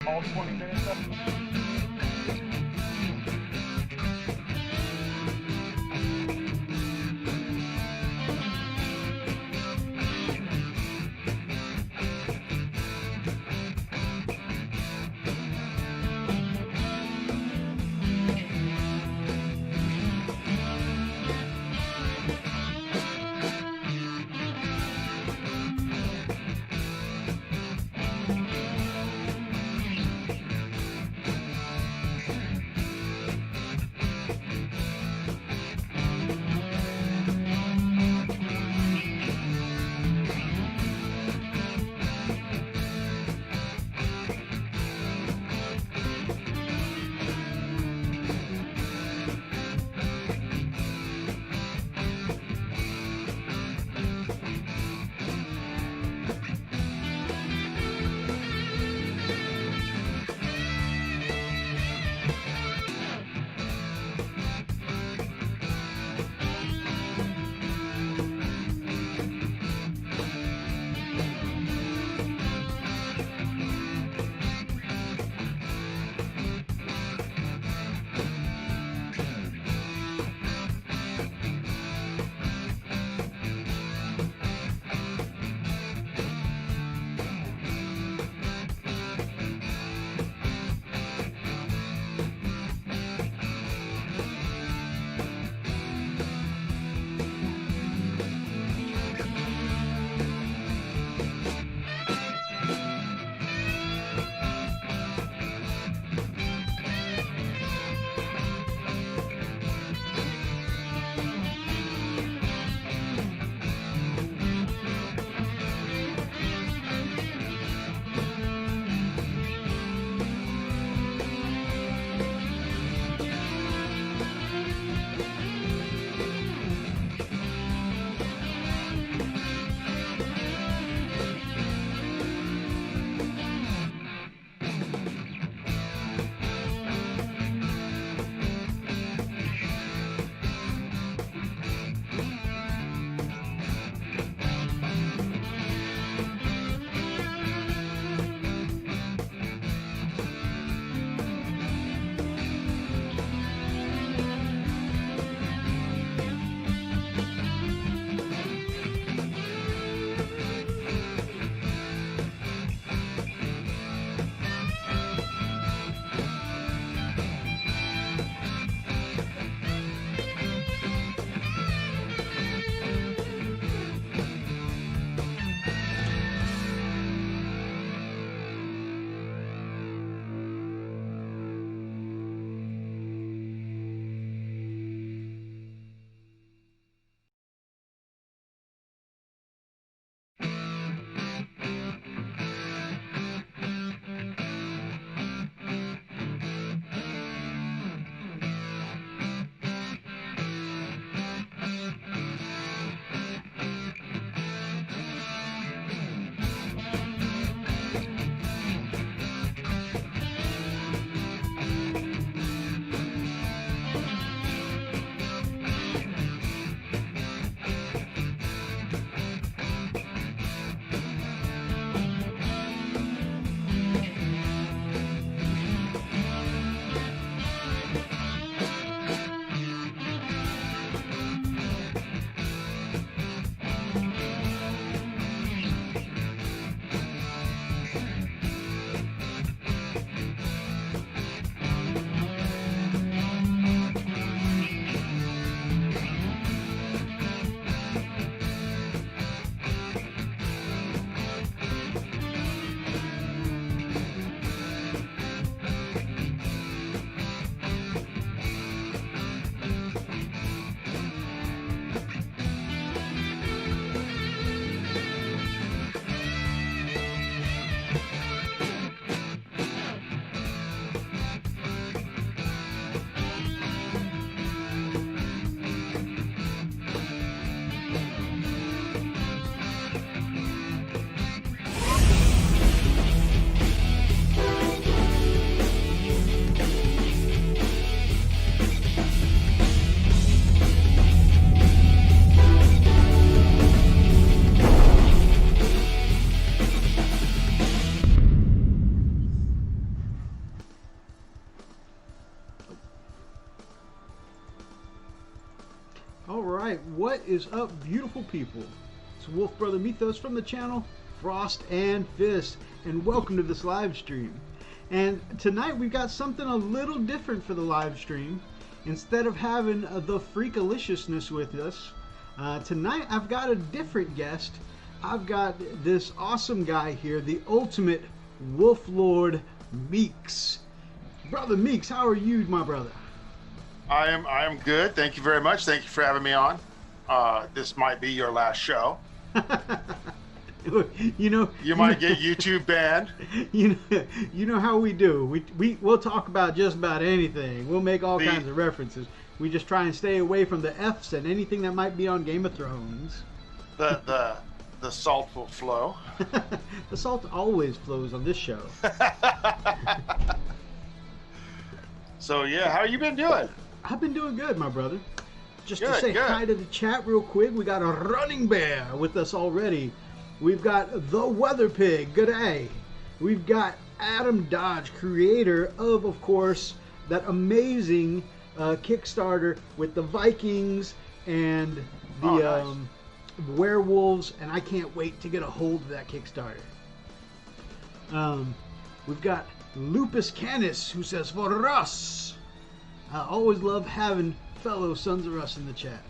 all 20 minutes of it. All right, what is up, beautiful people? It's Wofbrother Mythos from the channel Frost and Fist, and welcome to this live stream. And tonight we've got something a little different for the live stream. Instead of having the freakaliciousness with us, tonight I've got a different guest. I've got this awesome guy here, the ultimate WOLF Lord MEEKS. Brother MEEKS, how are you, my brother? I am good. Thank you very much. Thank you for having me on. This might be your last show. You might get YouTube banned. You know how we do. We'll talk about just about anything. We'll make all kinds of references. We just try and stay away from the F's and anything that might be on Game of Thrones. The salt will flow. The salt always flows on this show. So yeah, how you been doing? I've been doing good, my brother. Just good, to say good. Hi to the chat real quick, we got a running bear with us already. We've got the Weather Pig, good day. We've got Adam Dodge, creator of course, that amazing Kickstarter with the Vikings and the nice. werewolves, and I can't wait to get a hold of that Kickstarter. We've got Lupus Canis, who says, for Russ. I always love having fellow Sons of Russ in the chat.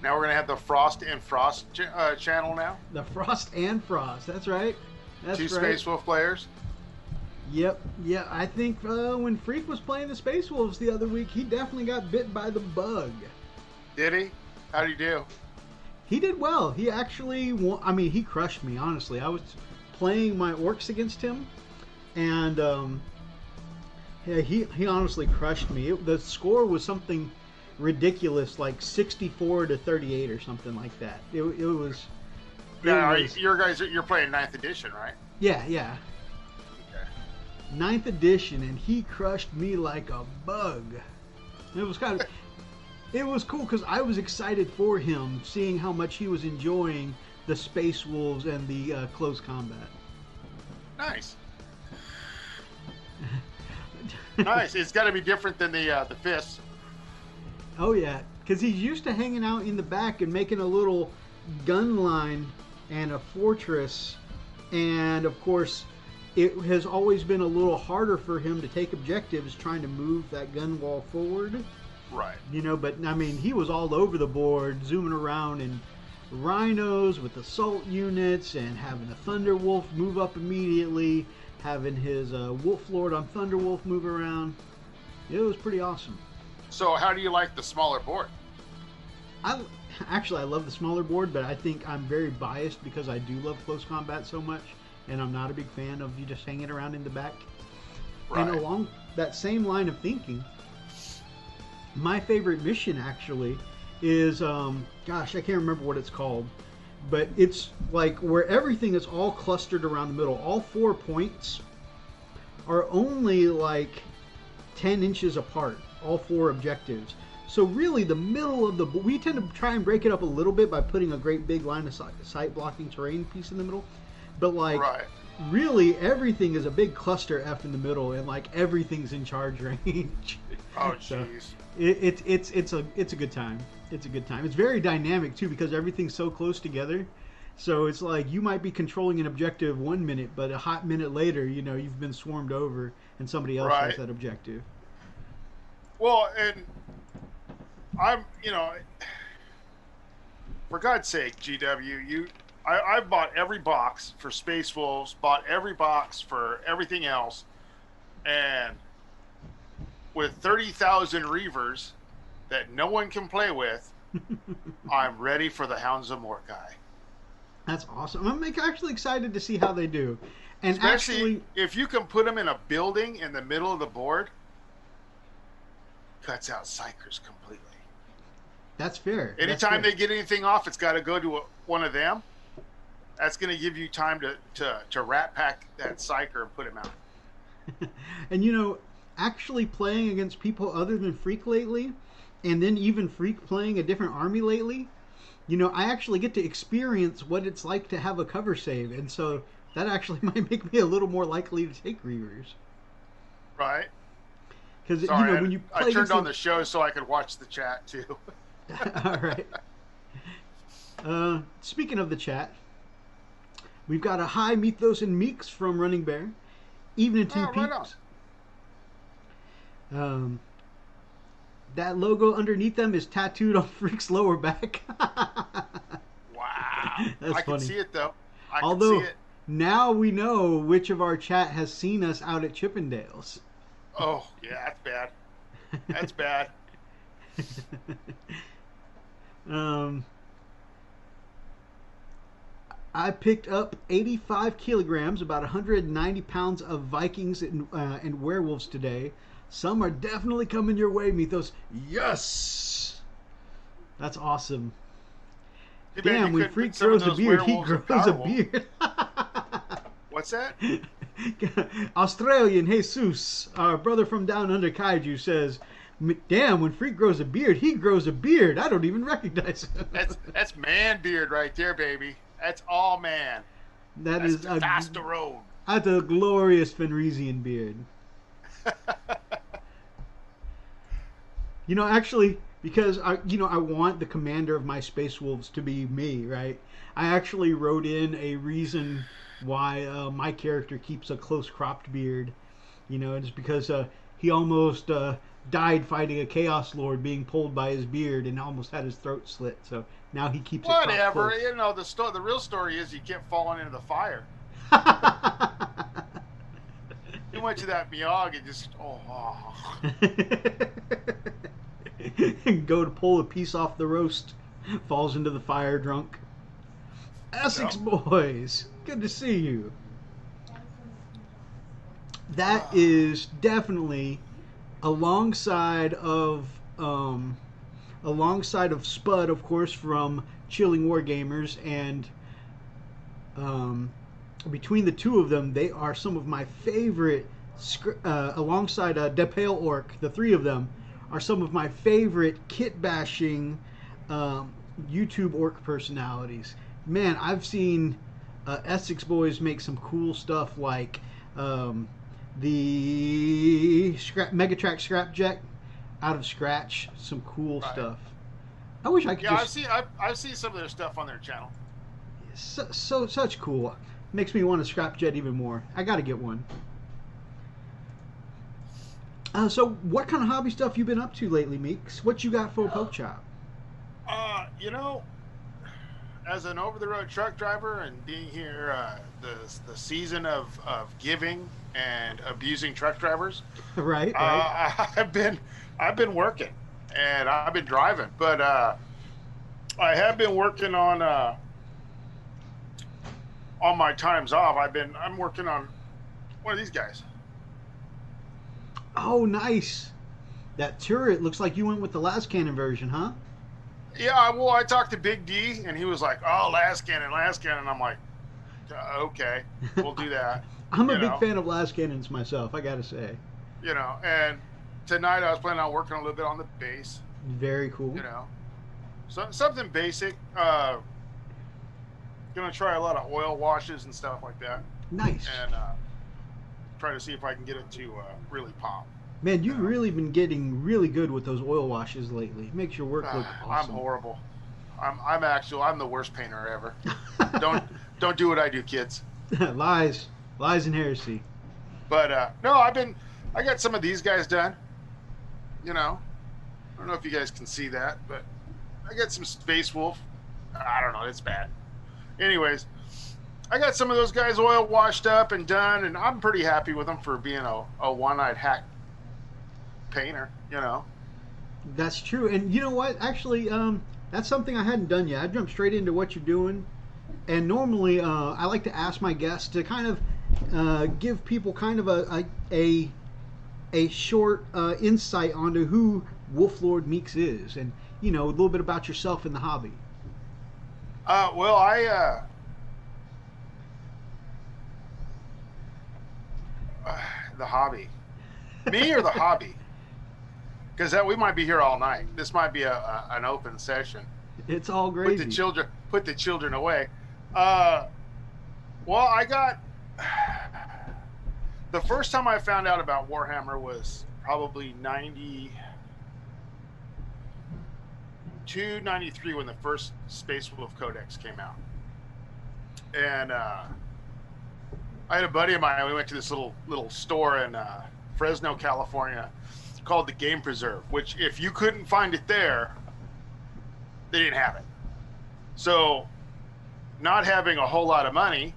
Now we're gonna have the Frost and Frost channel now. The Frost and Frost, that's right. That's Two right. Space Wolf players. Yep, yeah. I think when Freak was playing the Space Wolves the other week, he definitely got bit by the bug. Did he? How did he do? He did well. He actually, I mean, he crushed me, honestly. I was playing my orcs against him, and yeah, he honestly crushed me. The score was something ridiculous, like 64 to 38 or something like that. It was. You're playing 9th edition, right? Yeah. Okay. 9th edition, and he crushed me like a bug. It was kind of. It was cool because I was excited for him, seeing how much he was enjoying the Space Wolves and the close combat. Nice. Nice. It's got to be different than the fists. Oh yeah, because he's used to hanging out in the back and making a little gun line and a fortress, and of course it has always been a little harder for him to take objectives trying to move that gun wall forward. Right. You know, but I mean, he was all over the board, zooming around in rhinos with assault units and having a Thunder Wolf move up immedately, having his Wolf Lord on Thunder Wolf move around. It was pretty awesome. So how do you like the smaller board? I love the smaller board, but I think I'm very biased because I do love close combat so much, and I'm not a big fan of you just hanging around in the back. Right. And along that same line of thinking, my favorite mission actually is, gosh, I can't remember what it's called, but it's like where everything is all clustered around the middle. All 4 points are only like 10 inches apart, all 4 objectives. So really the middle of we tend to try and break it up a little bit by putting a great big line of sight blocking terrain piece in the middle. But like, right. Really everything is a big cluster F in the middle, and like everything's in charge range. Oh, So, jeez. it's a good time. It's a good time. It's very dynamic too because everything's so close together. So it's like you might be controlling an objective 1 minute, but a hot minute later, you know, you've been swarmed over and somebody else has that objective. Well, and I'm, for God's sake, GW, I bought every box for Space Wolves, bought every box for everything else, and with 30,000 Reavers that no one can play with, I'm ready for the Hounds of Mordecai. That's awesome. I'm actually excited to see how they do. And Especially actually, if you can put them in a building in the middle of the board, cuts out Psychers completely. that's fair. Anytime they get anything off, it's got to go to one of them. That's going to give you time to rat pack that Psycher and put him out. And you know, actually playing against people other than Freak lately, and then even Freak playing a different army lately, you know, I actually get to experience what it's like to have a cover save, and so that actually might make me a little more likely to take Reavers. Right. Because you Sorry, know when you play I turned on the the show so I could watch the chat too. All right. Speaking of the chat, we've got a hi Mythos and Meeks from Running Bear. Evening to Oh, right on. peeps. That logo underneath them is tattooed on Freak's lower back. Wow. That's I funny. can see it though. I Although can see it. now we know which of our chat has seen us out at Chippendales. Oh, yeah, that's bad. That's bad. I picked up 85 kilograms, about 190 pounds of Vikings and werewolves today. Some are definitely coming your way, Mythos. Yes! That's awesome. Too bad Damn, you when couldn't Freak put some of grows a those beard, he werewolves in grows a Powerwolf. beard. What's that? Australian Jesus, our brother from down under Kaiju, says, damn, when Freak grows a beard, he grows a beard. I don't even recognize him. That's man beard right there, baby. That's all man. That's testosterone. That's a glorious Fenrisian beard. You know, actually, because I want the commander of my Space Wolves to be me, right? I actually wrote in a reason why my character keeps a close cropped beard. You know, it's because he almost died fighting a Chaos Lord, being pulled by his beard and almost had his throat slit. So now he keeps it cropped Whatever. close. You know, the real story is he kept falling into the fire. He went to that Miyagi and just Go to pull a piece off the roast, falls into the fire drunk. Essex boys, good to see you. That is definitely alongside of Spud, of course, from Chilling Wargamers, and between the two of them, they are some of my favorite. Alongside Depale Orc, the three of them are some of my favorite kit bashing YouTube orc personalities. Man, I've seen Essex boys make some cool stuff like the Megatrack Scrapjack out of scratch. Some cool stuff. I wish I could. Yeah, I've seen some of their stuff on their channel. Such cool. Makes me want to Scrapjet even more. I got to get one. So, what kind of hobby stuff you been up to lately, Meeks? What you got for a poke chop? You know, as an over-the-road truck driver and being here the season of giving and abusing truck drivers, right. I've been working and I've been driving, but I have been working on my times off. I'm working on one of these guys. Oh, nice. That turret looks like you went with the last cannon version, huh? Yeah, well, I talked to Big D, and he was like, oh, last cannon. I'm like, okay, we'll do that. I'm a big fan of last cannons myself, I gotta say. You know, and tonight I was planning on working a little bit on the base. Very cool. You know, something basic. Gonna try a lot of oil washes and stuff like that. Nice. And try to see if I can get it to really pop. Man, you've really been getting really good with those oil washes lately. Makes your work look awesome. I'm horrible. I'm the worst painter ever. don't do what I do, kids. Lies and heresy. But no, I got some of these guys done. You know, I don't know if you guys can see that, but I got some Space Wolf. I don't know, it's bad. Anyways, I got some of those guys oil washed up and done, and I'm pretty happy with them for being a one-eyed hack painter, you know. That's true. And you know what? Actually, that's something I hadn't done yet. I jumped straight into what you're doing. And normally, I like to ask my guests to kind of give people kind of a short insight onto who Wolf Lord Meeks is, and you know, a little bit about yourself in the hobby. Well, the hobby, me or the hobby, because we might be here all night. This might be an open session. It's all gravy. Put the children away. Well, I got the first time I found out about Warhammer was probably 92, 93 when the first Space Wolf Codex came out. And I had a buddy of mine. We went to this little store in Fresno, California, called the Game Preserve, which if you couldn't find it there, they didn't have it. So, not having a whole lot of money,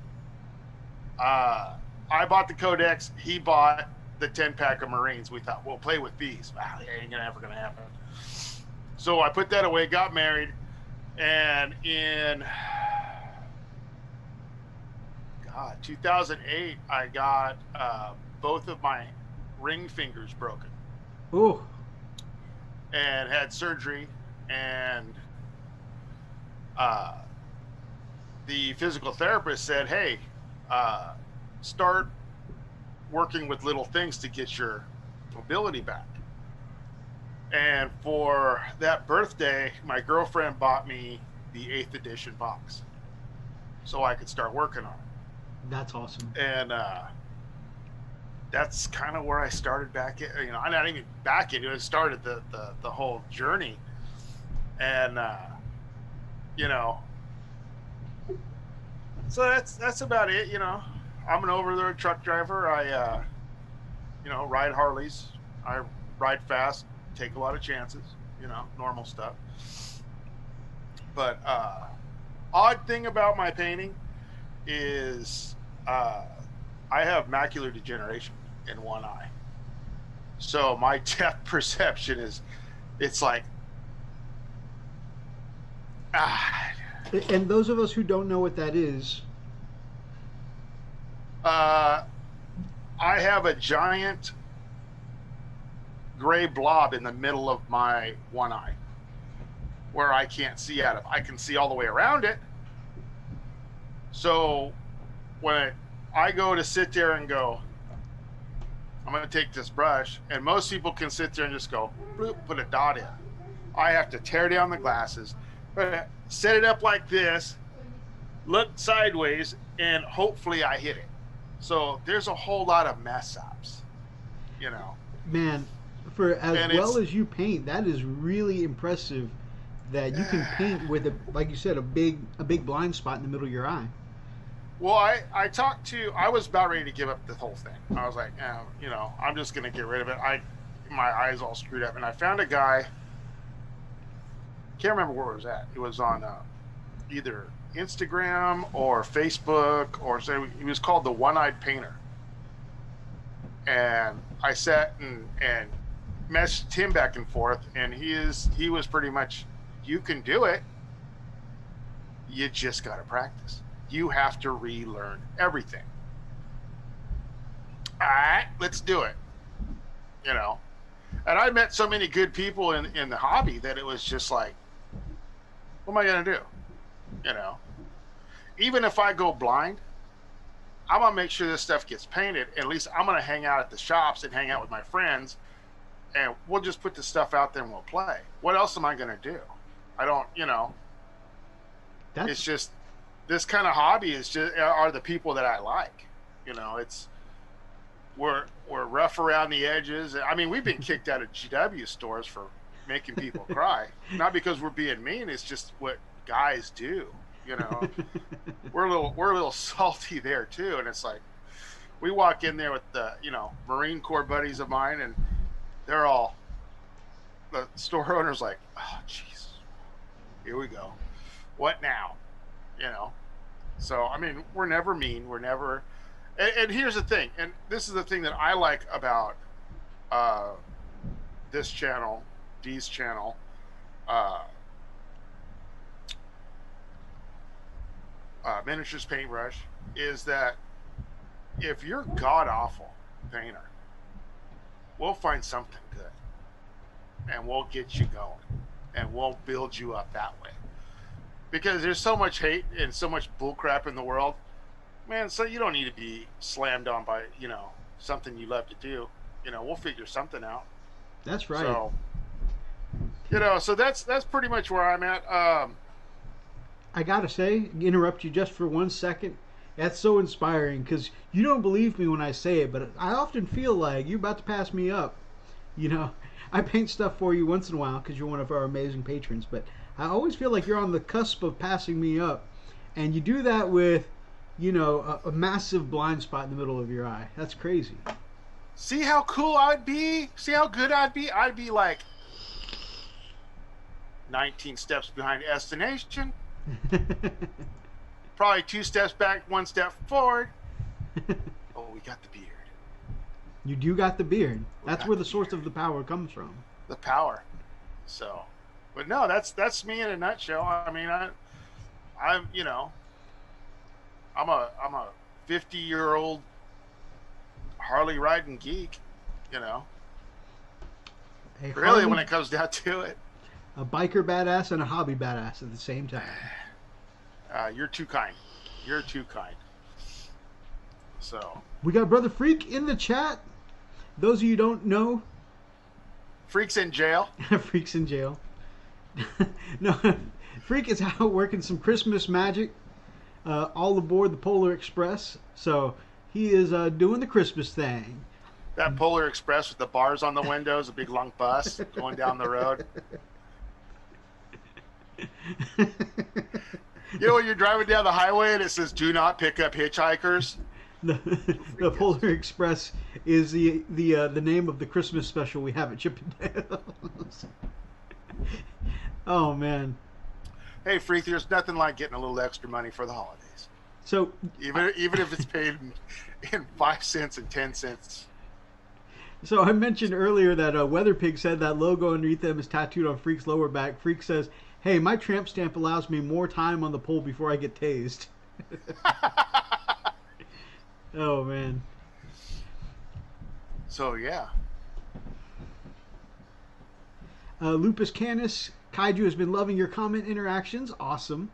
I bought the Codex. He bought the 10-pack of Marines. We thought, we'll play with these. Wow, it ain't ever gonna happen. So I put that away, got married, and in 2008, I got both of my ring fingers broken. Ooh. And had surgery, and the physical therapist said, hey, start working with little things to get your mobility back. And for that birthday, my girlfriend bought me the 8th edition box so I could start working on it. That's awesome. And that's kind of where I started back in, you know, I'm not even back into it, started the whole journey. And you know, so that's about it. You know, I'm an over-the-road truck driver. I you know, ride Harleys. I ride fast, take a lot of chances, you know, normal stuff. But odd thing about my painting is I have macular degeneration in one eye. So my depth perception is, it's like, And those of us who don't know what that is, I have a giant gray blob in the middle of my one eye where I can't see out of. I can see all the way around it. So when I go to sit there and go, I'm going to take this brush, and most people can sit there and just go, bloop, put a dot in. I have to tear down the glasses, set it up like this, look sideways, and hopefully I hit it. So there's a whole lot of mess ups, you know. Man, for as well as you paint, that is really impressive that you can paint with a, like you said, a big blind spot in the middle of your eye. Well, I was about ready to give up the whole thing. I was like, you know, I'm just going to get rid of it. My eyes all screwed up. And I found a guy, can't remember where it was at. It was on either Instagram or Facebook, or so he was called the One-Eyed Painter. And I sat and messaged him back and forth, and he was pretty much, you can do it. You just got to practice. You have to relearn everything. All right, let's do it. You know, and I met so many good people in the hobby that it was just like, what am I going to do? You know, even if I go blind, I'm going to make sure this stuff gets painted. At least I'm going to hang out at the shops and hang out with my friends, and we'll just put the stuff out there and we'll play. What else am I going to do? I don't, you know, it's just, this kind of hobby are the people that I like. You know, we're rough around the edges. I mean, we've been kicked out of GW stores for making people cry. Not because we're being mean, it's just what guys do. You know, we're a little salty there too. And it's like, we walk in there with the, you know, Marine Corps buddies of mine, and they're all, the store owner's like, oh jeez, here we go. What now? You know, so I mean, we're never mean. We're never. And here's the thing, and this is the thing that I like about this channel, Dee's channel. Miniatures Paintbrush, is that if you're god awful painter, we'll find something good, and we'll get you going, and we'll build you up that way. Because there's so much hate and so much bullcrap in the world, man. So you don't need to be slammed on by, you know, something you love to do. You know, we'll figure something out. That's right. So, you know, so that's pretty much where I'm at. I gotta say, interrupt you just for 1 second. That's so inspiring, because you don't believe me when I say it, but I often feel like you're about to pass me up. You know, I paint stuff for you once in a while because you're one of our amazing patrons, but I always feel like you're on the cusp of passing me up, and you do that with, you know, a massive blind spot in the middle of your eye. That's crazy. See how cool I'd be? See how good I'd be? I'd be like 19 steps behind destination. Probably 2 steps back, 1 step forward. Oh, we got the beard. You do got the beard. That's where the source of the power comes from. The power. So, but no, that's me in a nutshell. I mean, I'm you know, I'm a 50-year-old Harley riding geek. You know, really, when it comes down to it, a biker badass and a hobby badass at the same time. You're too kind. You're too kind. So we got Brother Freak in the chat. Those of you who don't know, Freak's in jail. Freak's in jail. No, Freak is out working some Christmas magic all aboard the Polar Express. So he is doing the Christmas thing. That Polar Express with the bars on the windows, a big long bus going down the road. You know when you're driving down the highway and it says "Do not pick up hitchhikers." The Polar Express is the name of the Christmas special we have at Chippendales. Oh man! Hey, Freak, there's nothing like getting a little extra money for the holidays. So even if it's paid in 5 cents and 10 cents. So I mentioned earlier that Weather Pig said that logo underneath them is tattooed on Freak's lower back. Freak says, "Hey, my tramp stamp allows me more time on the pole before I get tased." Oh man. So yeah. Lupus Canis, Kaiju has been loving your comment interactions. Awesome.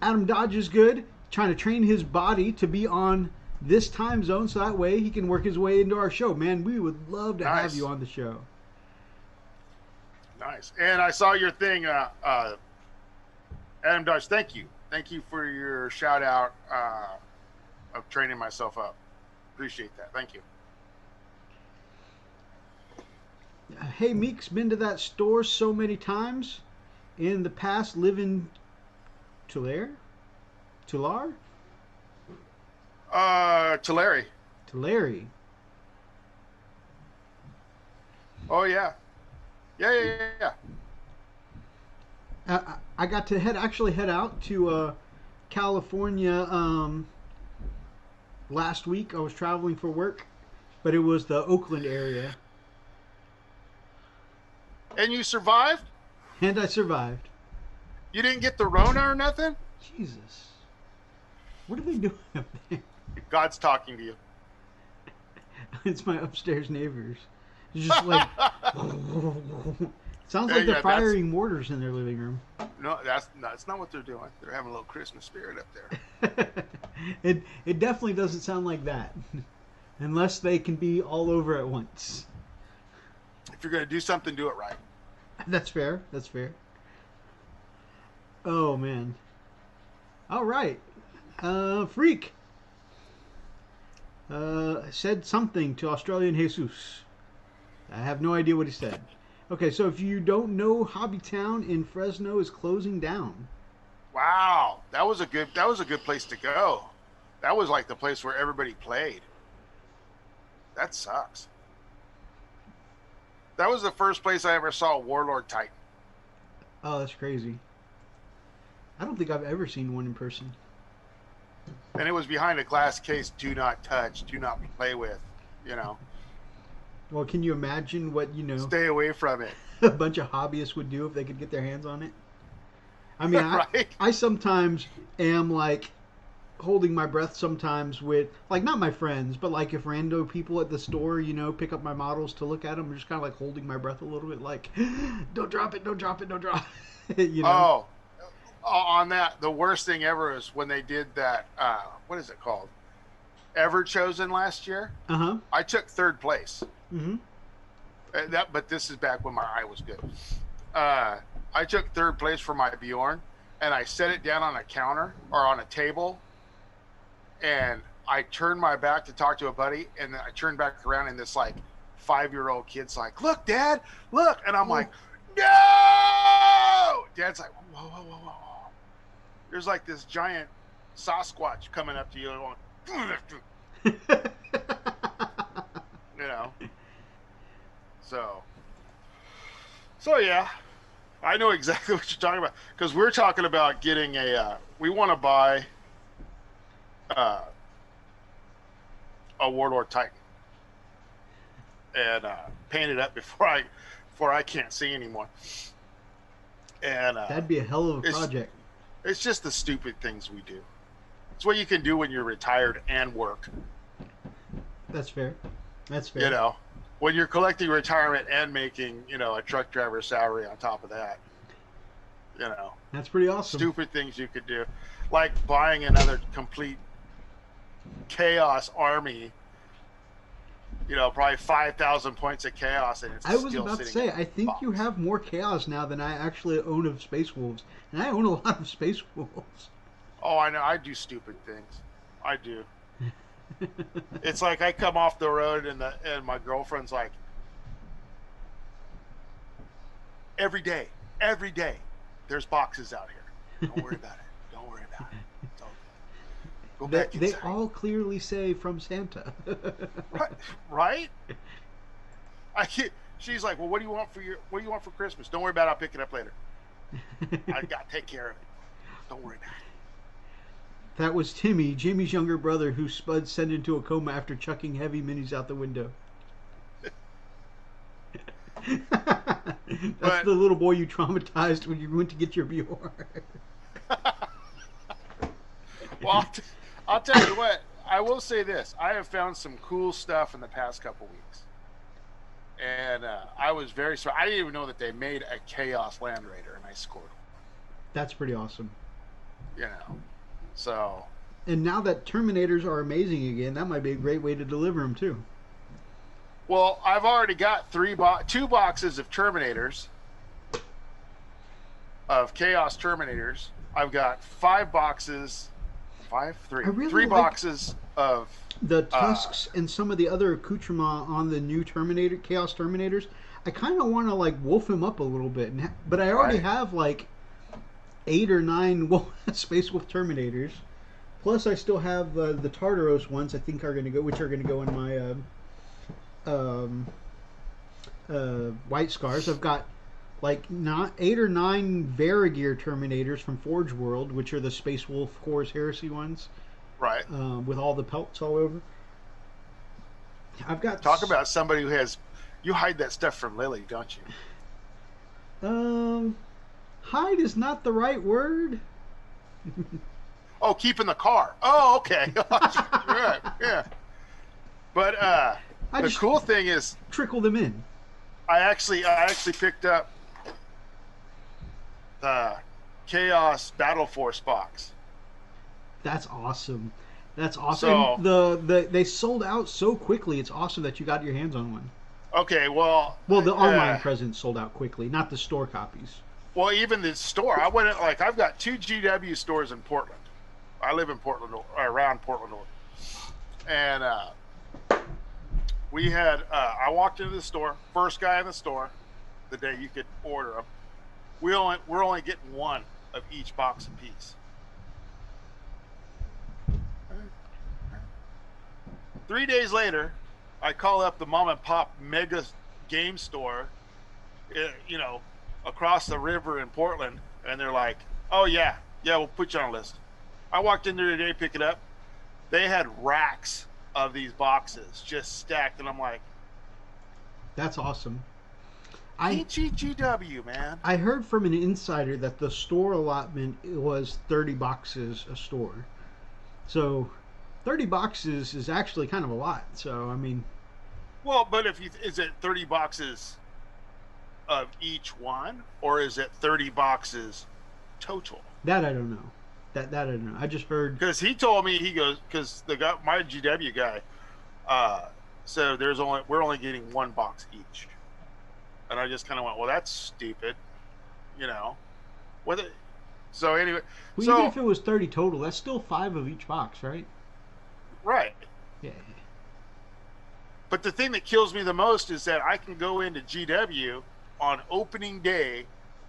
Adam Dodge is good. Trying to train his body to be on this time zone so that way he can work his way into our show. Man, we would love to have you on the show. Nice. And I saw your thing, Adam Dodge. Thank you. Thank you for your shout out of training myself up. Appreciate that. Thank you. Hey, Meek's been to that store so many times in the past. Live in Tulare? Tulare? Tulare. Tulare. Oh yeah. Yeah. I got to head out to California last week. I was traveling for work, but it was the Oakland area. And you survived? And I survived. You didn't get the Rona or nothing? Jesus. What are they doing up there? God's talking to you. It's my upstairs neighbors. It's just like... Sounds like they're firing mortars in their living room. No, that's not what they're doing. They're having a little Christmas spirit up there. It definitely doesn't sound like that. Unless they can be all over at once. If you're going to do something, do it right. That's fair. That's fair. Oh, man. All right. Freak. Said something to Australian Jesus. I have no idea what he said. Okay, so if you don't know, Hobbytown in Fresno is closing down. Wow, that was a good place to go. That was like the place where everybody played. That sucks. That was the first place I ever saw Warlord Titan. Oh, that's crazy. I don't think I've ever seen one in person. And it was behind a glass case, do not touch, do not play with, you know. Well, can you imagine what, stay away from it. A bunch of hobbyists would do if they could get their hands on it? I mean, right? I sometimes am like holding my breath sometimes with, like, not my friends, but like if rando people at the store, pick up my models to look at them, I'm just kind of like holding my breath a little bit, like, don't drop it, don't drop it, don't drop it. Oh, on that, the worst thing ever is when they did that, what is it called? Ever Chosen last year. Uh-huh. I took 3rd place. Mm-hmm. But this is back when my eye was good. I took 3rd place for my Bjorn, and I set it down on a counter or on a table, and I turned my back to talk to a buddy, and then I turned back around, and this like 5-year-old kid's like, "Look, Dad, look!" And I'm like, "No!" Dad's like, "Whoa, whoa, whoa, whoa!" There's like this giant Sasquatch coming up to you, and going, you know. So yeah, I know exactly what you're talking about, because we're talking about getting a. We want to buy a Warlord Titan and paint it up before I can't see anymore. And that'd be a hell of a project. It's just the stupid things we do. It's what you can do when you're retired and work. That's fair. That's fair. You know, when you're collecting retirement and making, you know, a truck driver salary on top of that. You know, that's pretty awesome. Stupid things you could do, like buying another complete chaos army. You know, probably 5,000 points of chaos, and it's I was about to say, I think you have more chaos now than I actually own of Space Wolves, and I own a lot of Space Wolves. Oh, I know. I do stupid things. I do. It's like I come off the road, and my girlfriend's like, every day, there's boxes out here. Don't worry about it. Don't worry about it. It's all good. Go back inside. They all clearly say from Santa. Right? She's like, well, what do you want for Christmas? Don't worry about it. I'll pick it up later. I got to take care of it. Don't worry about it. That was Timmy, Jimmy's younger brother, who Spud sent into a coma after chucking heavy minis out the window. That's the little boy you traumatized when you went to get your Bjorn. Well, I'll tell you what. I will say this. I have found some cool stuff in the past couple weeks. And I was very surprised. I didn't even know that they made a Chaos Land Raider, and I scored one. That's pretty awesome. You know. So. And now that Terminators are amazing again, that might be a great way to deliver them, too. Well, I've already got 2 boxes of Terminators, of Chaos Terminators. I've got 5 boxes, 3 boxes of the tusks and some of the other accoutrements on the new Terminator, Chaos Terminators. I kind of want to like wolf him up a little bit, but I already have like 8 or 9 Space Wolf Terminators. Plus, I still have the Tartaros ones. I think are going to go, which are going to go in my White Scars. I've got like 8 or 9 Varigear Terminators from Forge World, which are the Space Wolf Horus Heresy ones. Right. With all the pelts all over. I've got. Talk about somebody who has. You hide that stuff from Lily, don't you? Hide is not the right word. Oh, keep in the car. Oh, okay. Right. Yeah. But the cool thing is trickle them in. I actually picked up the Chaos Battle Force box. That's awesome. That's awesome. So, they sold out so quickly. It's awesome that you got your hands on one. Okay, well, the online presence sold out quickly, not the store copies. Well, even the store, I went I've got 2 GW stores in Portland. I live in Portland, around Portland, and we had. I walked into the store, first guy in the store, the day you could order them. We're only getting 1 of each box apiece. 3 days later, I call up the mom and pop mega game store, you know, across the river in Portland, and they're like, "Oh yeah, we'll put you on a list." I walked in there today, pick it up. They had racks of these boxes just stacked, and I'm like, "That's awesome." GW, man. I heard from an insider that the store allotment was 30 boxes a store, so 30 boxes is actually kind of a lot. So I mean, well, but is it 30 boxes of each one, or is it 30 boxes total? That I don't know. That I don't know. I just heard, because he told me, he goes, because my GW guy said we're only getting 1 box each, and I just kind of went, well, that's stupid, you know. So anyway, well, even if it was 30 total, that's still 5 of each box, right? Right. Yeah. But the thing that kills me the most is that I can go into GW on opening day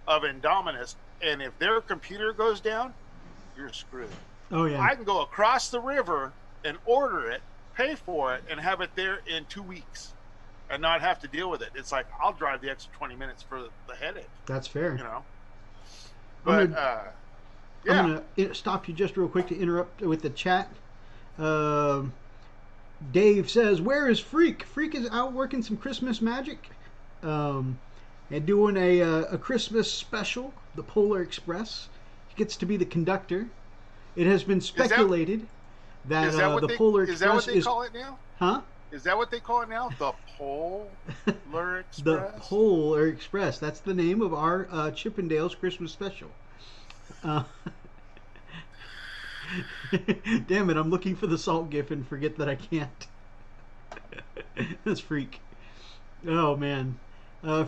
of Indominus, and if their computer goes down, you're screwed. Oh yeah. I can go across the river and order it, pay for it, and have it there in 2 weeks and not have to deal with it. It's like, I'll drive the extra 20 minutes for the headache. That's fair. You know? But, yeah. I'm going to stop you just real quick to interrupt with the chat. Dave says, where is Freak? Freak is out working some Christmas magic and doing a Christmas special, the Polar Express. He gets to be the conductor. It has been speculated that the Polar Express is... Is that what they call it now? Huh? Is that what they call it now? The Polar Express? The Polar Express. That's the name of our Chippendales Christmas special. Damn it, I'm looking for the salt gif and forget that I can't. That's Freak. Oh, man.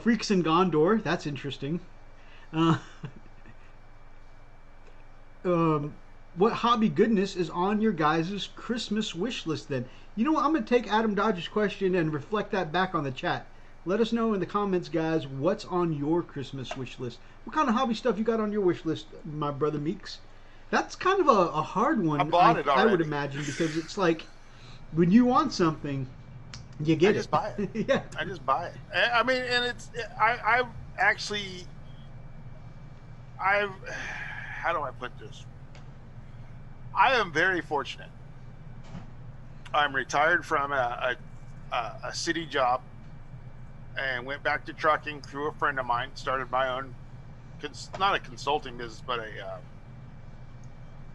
Freaks in Gondor. That's interesting. What hobby goodness is on your guys' Christmas wish list then? You know what? I'm going to take Adam Dodge's question and reflect that back on the chat. Let us know in the comments, guys, what's on your Christmas wish list. What kind of hobby stuff you got on your wish list, my brother Meeks? That's kind of a hard one, I would imagine, because it's like when you want something, you get it. I just buy it. Yeah. I just buy it. I mean, and it's, I've actually, how do I put this? I am very fortunate. I'm retired from a city job and went back to trucking through a friend of mine, started my own, not a consulting business, but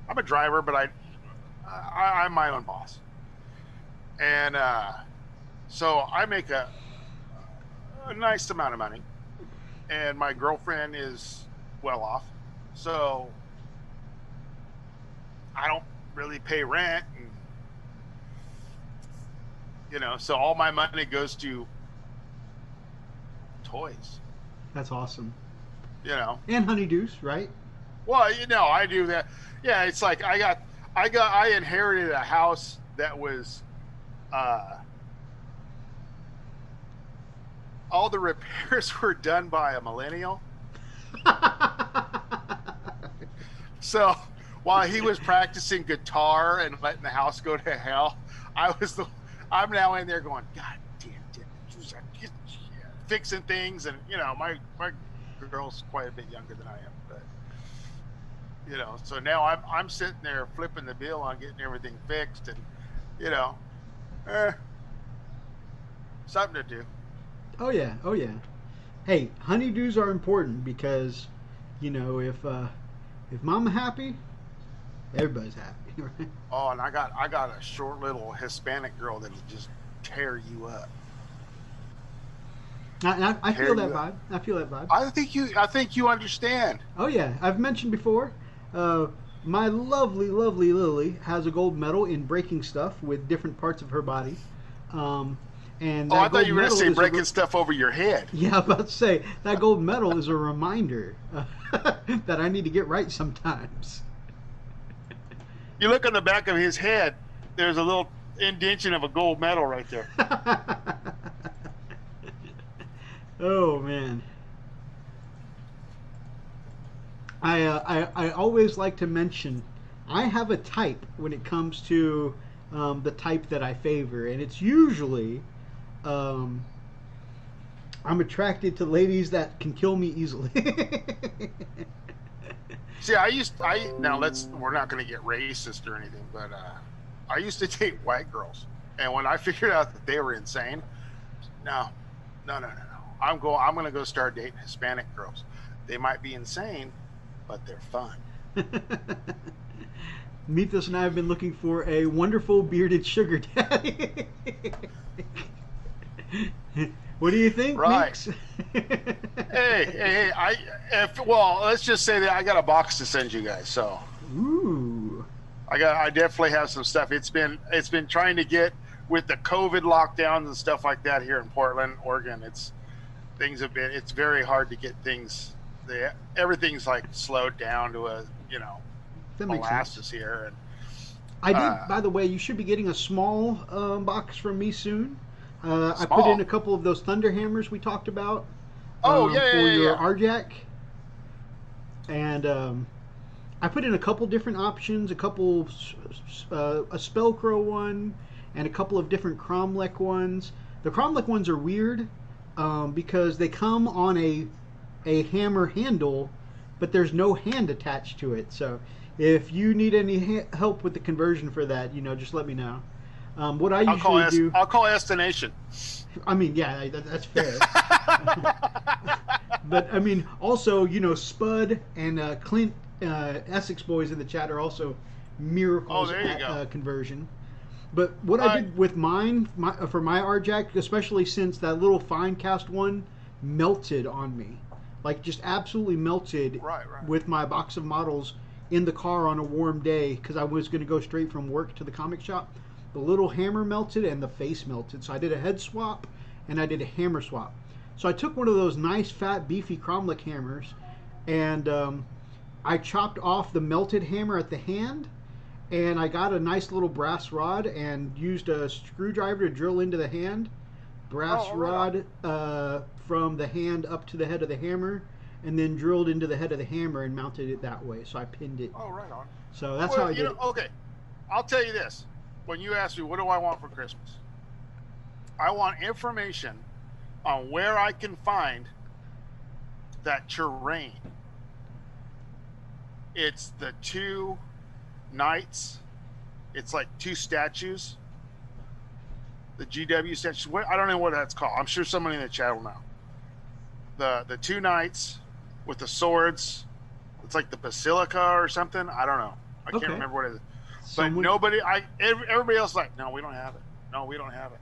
I'm a driver, but I'm my own boss. And so I make a nice amount of money, and my girlfriend is well off. So I don't really pay rent, and you know, so all my money goes to toys. That's awesome. You know, and honeydews, right? Well, you know, I do that. Yeah, it's like I inherited a house that was all the repairs were done by a millennial. So while he was practicing guitar and letting the house go to hell, I'm now in there going, God damn it, fixing things. And you know, my girl's quite a bit younger than I am, but you know, so now I'm sitting there flipping the bill on getting everything fixed, and you know, something to do. Oh yeah, oh yeah. Hey, honeydews are important because, you know, if mama happy, everybody's happy, right? Oh, and I got a short little Hispanic girl that'll just tear you up. I feel that vibe. I feel that vibe. I think you understand. Oh yeah, I've mentioned before. My lovely Lily has a gold medal in breaking stuff with different parts of her body. And I thought you were going to say breaking stuff over your head. Yeah, I was about to say that gold medal is a reminder that I need to get right sometimes. You look on the back of his head. There's a little indentation of a gold medal right there. Oh man. I always like to mention I have a type when it comes to the type that I favor, and it's usually I'm attracted to ladies that can kill me easily. See, we're not going to get racist or anything, but I used to date white girls, and when I figured out that they were insane, no. I'm going to go start dating Hispanic girls. They might be insane, but they're fun. Mythos and I have been looking for a wonderful bearded sugar daddy. What do you think, right? Meeks? Hey, let's just say that I got a box to send you guys. So, ooh, I definitely have some stuff. It's been trying to get with the COVID lockdowns and stuff like that here in Portland, Oregon. It's very hard to get things. Everything's like slowed down to a, you know, molasses here, I did, by the way, you should be getting a small box from me soon. I put in Small. a couple of those Thunder Hammers we talked about Oh yeah, for yeah, yeah, your yeah. RJack. And I put in a couple different options, a Spellcrow one, and a couple of different Cromlech ones. The Cromlech ones are weird because they come on a hammer handle, but there's no hand attached to it. So if you need any help with the conversion for that, just let me know. What I usually do, I'll call Estination. I mean, yeah, that's fair. But I mean, also, Spud and Clint, Essex boys in the chat are also Oh, miracles there you at go. Conversion. But what I did with mine, for my RJack, especially since that little fine cast one melted on me, like just absolutely melted Right. with my box of models in the car on a warm day because I was going to go straight from work to the comic shop. The little hammer melted and the face melted. So I did a head swap and I did a hammer swap. So I took one of those nice, fat, beefy Cromlech hammers and I chopped off the melted hammer at the hand and I got a nice little brass rod and used a screwdriver to drill into the hand. Brass rod from the hand up to the head of the hammer and then drilled into the head of the hammer and mounted it that way. So I pinned it. Oh, right on. So that's how I did it. Okay, I'll tell you this. When you ask me, what do I want for Christmas? I want information on where I can find that terrain. It's the 2 knights. It's like 2 statues. The GW statues. I don't know what that's called. I'm sure somebody in the chat will know. The 2 knights with the swords. It's like the basilica or something. I don't know. I can't remember what it is. But everybody else is like, no, we don't have it. No, we don't have it.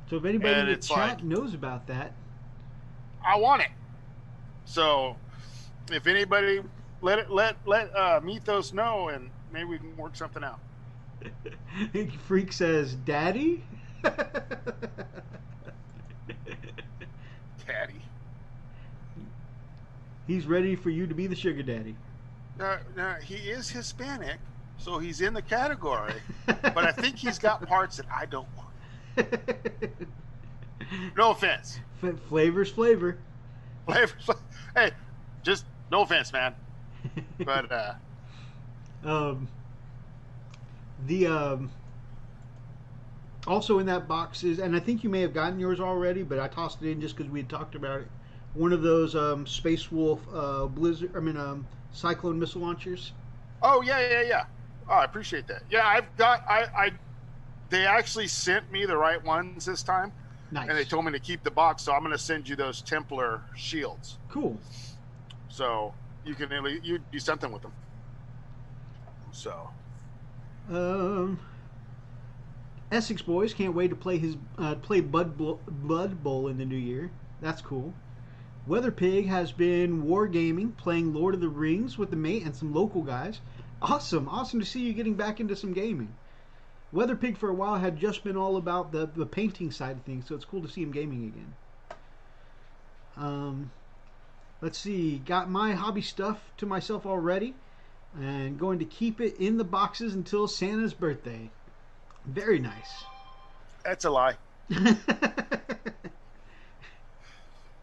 So if anybody in the chat knows about that, I want it. So if anybody let Mythos know, and maybe we can work something out. Freak says, "Daddy." Daddy. He's ready for you to be the sugar daddy. He is Hispanic, so he's in the category. But I think he's got parts that I don't want. No offense. Flavor's flavor. Hey, just no offense, man. But also in that box is, and I think you may have gotten yours already, but I tossed it in just because we had talked about it. One of those Space Wolf Cyclone missile launchers. Oh yeah. Oh, I appreciate that. Yeah, I've got. They actually sent me the right ones this time. Nice. And they told me to keep the box, so I'm going to send you those Templar shields. Cool. So you can you do something with them. So. Essex boys can't wait to play Blood Bowl in the new year. That's cool. Weather Pig has been wargaming, playing Lord of the Rings with the mate and some local guys. Awesome to see you getting back into some gaming. Weather Pig for a while had just been all about the painting side of things, so it's cool to see him gaming again. Let's see, got my hobby stuff to myself already, and going to keep it in the boxes until Santa's birthday. Very nice. That's a lie.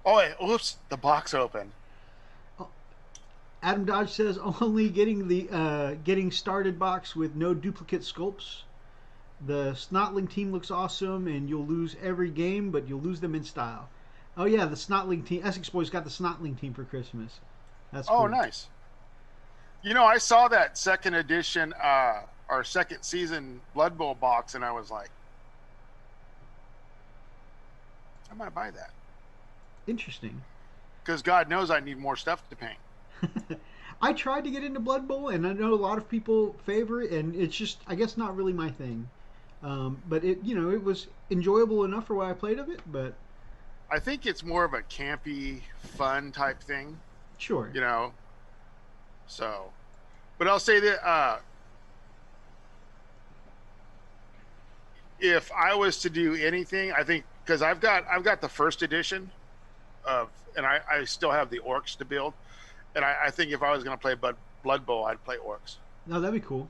Oh, wait, oops, the box opened. Adam Dodge says only getting the getting started box with no duplicate sculpts. The Snotling team looks awesome, and you'll lose every game, but you'll lose them in style. Oh yeah, the Snotling team. Essex Boys got the Snotling team for Christmas. That's cool. Oh, nice. I saw that second edition, our second season Blood Bowl box, and I was like, I might buy that. Interesting. Because God knows I need more stuff to paint. I tried to get into Blood Bowl, and I know a lot of people favor it, and it's just, I guess, not really my thing. But it was enjoyable enough for what I played of it. But I think it's more of a campy, fun type thing. Sure. So, but I'll say that if I was to do anything, I think because I've got the first edition of, and I still have the orcs to build, and I think if I was going to play Blood Bowl, I'd play orcs. No, that'd be cool.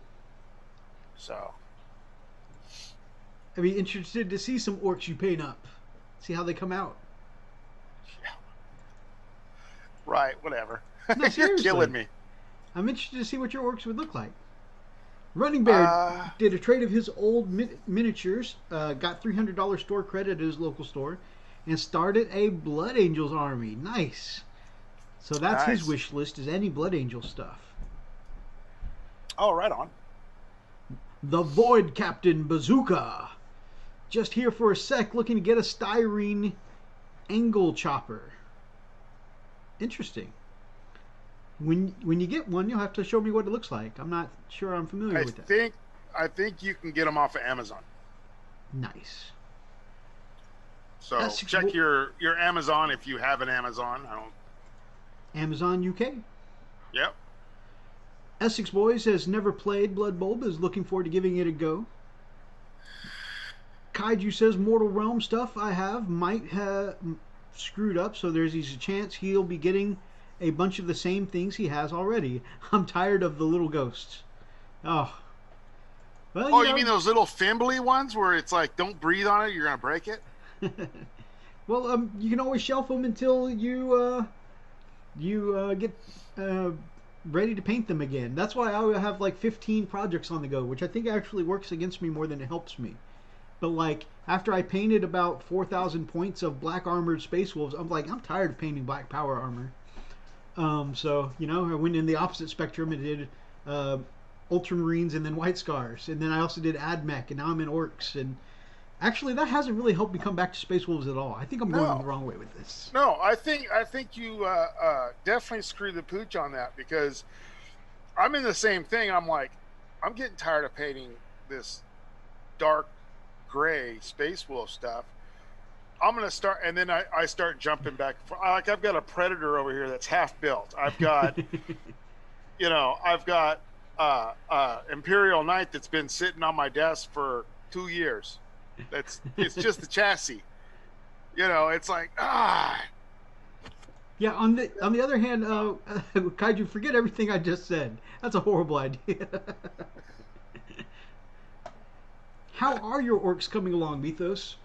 So I'd be interested to see some orcs you paint up. See how they come out. yeah. Right, whatever. No, You're killing seriously. me. I'm interested to see what your orcs would look like. Running Bear did a trade of his old miniatures, got $300 store credit at his local store, and started a Blood Angels army. Nice. So that's his Nice. wish list, is any Blood Angel stuff. Oh, right on. The Void Captain Bazooka. Just here for a sec, looking to get a styrene angle chopper. Interesting. When you get one, you'll have to show me what it looks like. I'm not sure I'm familiar with that. I think you can get them off of Amazon. Nice. So check your Amazon if you have an Amazon. I don't. Amazon UK. Yep. Essex Boys has never played Blood Bowl, but is looking forward to giving it a go. Kaiju says Mortal Realm stuff I have might have screwed up, so there's a chance he'll be getting a bunch of the same things he has already. I'm tired of the little ghosts. Oh. Well, you mean those little fimbly ones where it's like, don't breathe on it, you're going to break it? Well, you can always shelf them until you get ready to paint them again. That's why I have like 15 projects on the go, which I think actually works against me more than it helps me. But like after I painted about 4,000 points of black armored space wolves, I'm like, I'm tired of painting black power armor. So I went in the opposite spectrum and did ultramarines and then white scars, and then I also did admech, and now I'm in orcs. And actually, that hasn't really helped me come back to space wolves at all. I think I'm going the wrong way with this. No, I think you definitely screwed the pooch on that, because I'm in the same thing. I'm like, I'm getting tired of painting this dark gray space wolf stuff. I'm gonna start, and then I start jumping back. Like I've got a predator over here that's half built. I've got, I've got Imperial Knight that's been sitting on my desk for 2 years. It's just the chassis. It's like Yeah. On the other hand, Kaiju, forget everything I just said. That's a horrible idea. How are your orcs coming along, Mythos?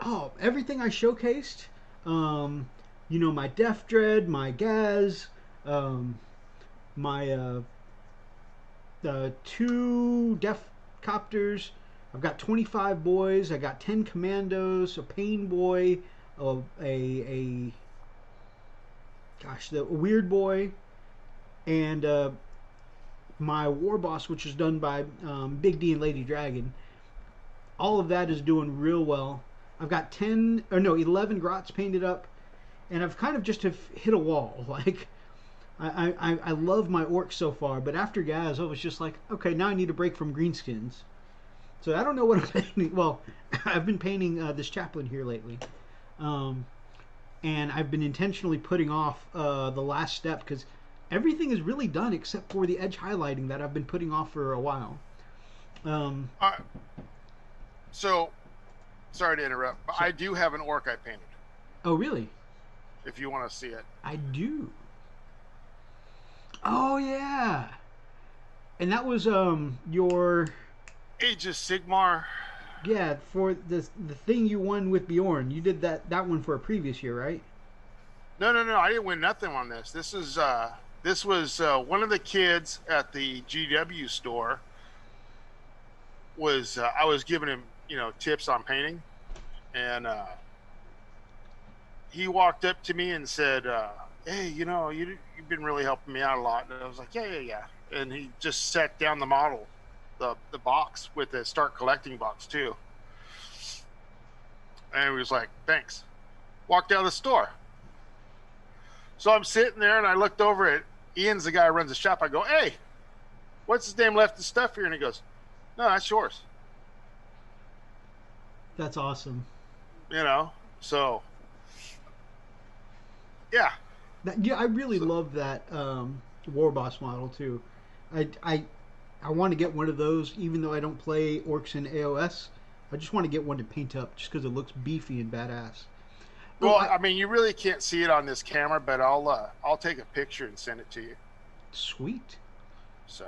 Oh, everything I showcased. My Death Dread, my Gaz, my 2 Death Copters. I've got 25 boys. I got 10 commandos, a Pain Boy, a Weird Boy, and my War Boss, which is done by Big D and Lady Dragon. All of that is doing real well. I've got 11 grots painted up, and I've kind of just have hit a wall. Like, I love my orcs so far, but after Gaz, I was just like, okay, now I need a break from greenskins. So I don't know what I'm painting. Well, I've been painting this chaplain here lately, and I've been intentionally putting off the last step because everything is really done except for the edge highlighting that I've been putting off for a while. So, sorry to interrupt, but I do have an orc I painted. Oh, really? If you want to see it. I do. Oh, yeah. And that was your... Age of Sigmar. Yeah, for the thing you won with Bjorn. You did that one for a previous year, right? No. I didn't win nothing on this. This was one of the kids at the GW store. I was giving him tips on painting, and he walked up to me and said, hey, you've been really helping me out a lot. And I was like, yeah. And he just set down the model, the box with the start collecting box too. And he was like, thanks. Walked out of the store. So I'm sitting there and I looked over at Ian's the guy who runs the shop. I go, hey, what's his name left his stuff here? And he goes, no, that's yours. That's awesome. So yeah. I really love that War Boss model too. I want to get one of those, even though I don't play orcs in AOS. I just want to get one to paint up, just because it looks beefy and badass. Well, I mean, you really can't see it on this camera, but I'll take a picture and send it to you. Sweet. So.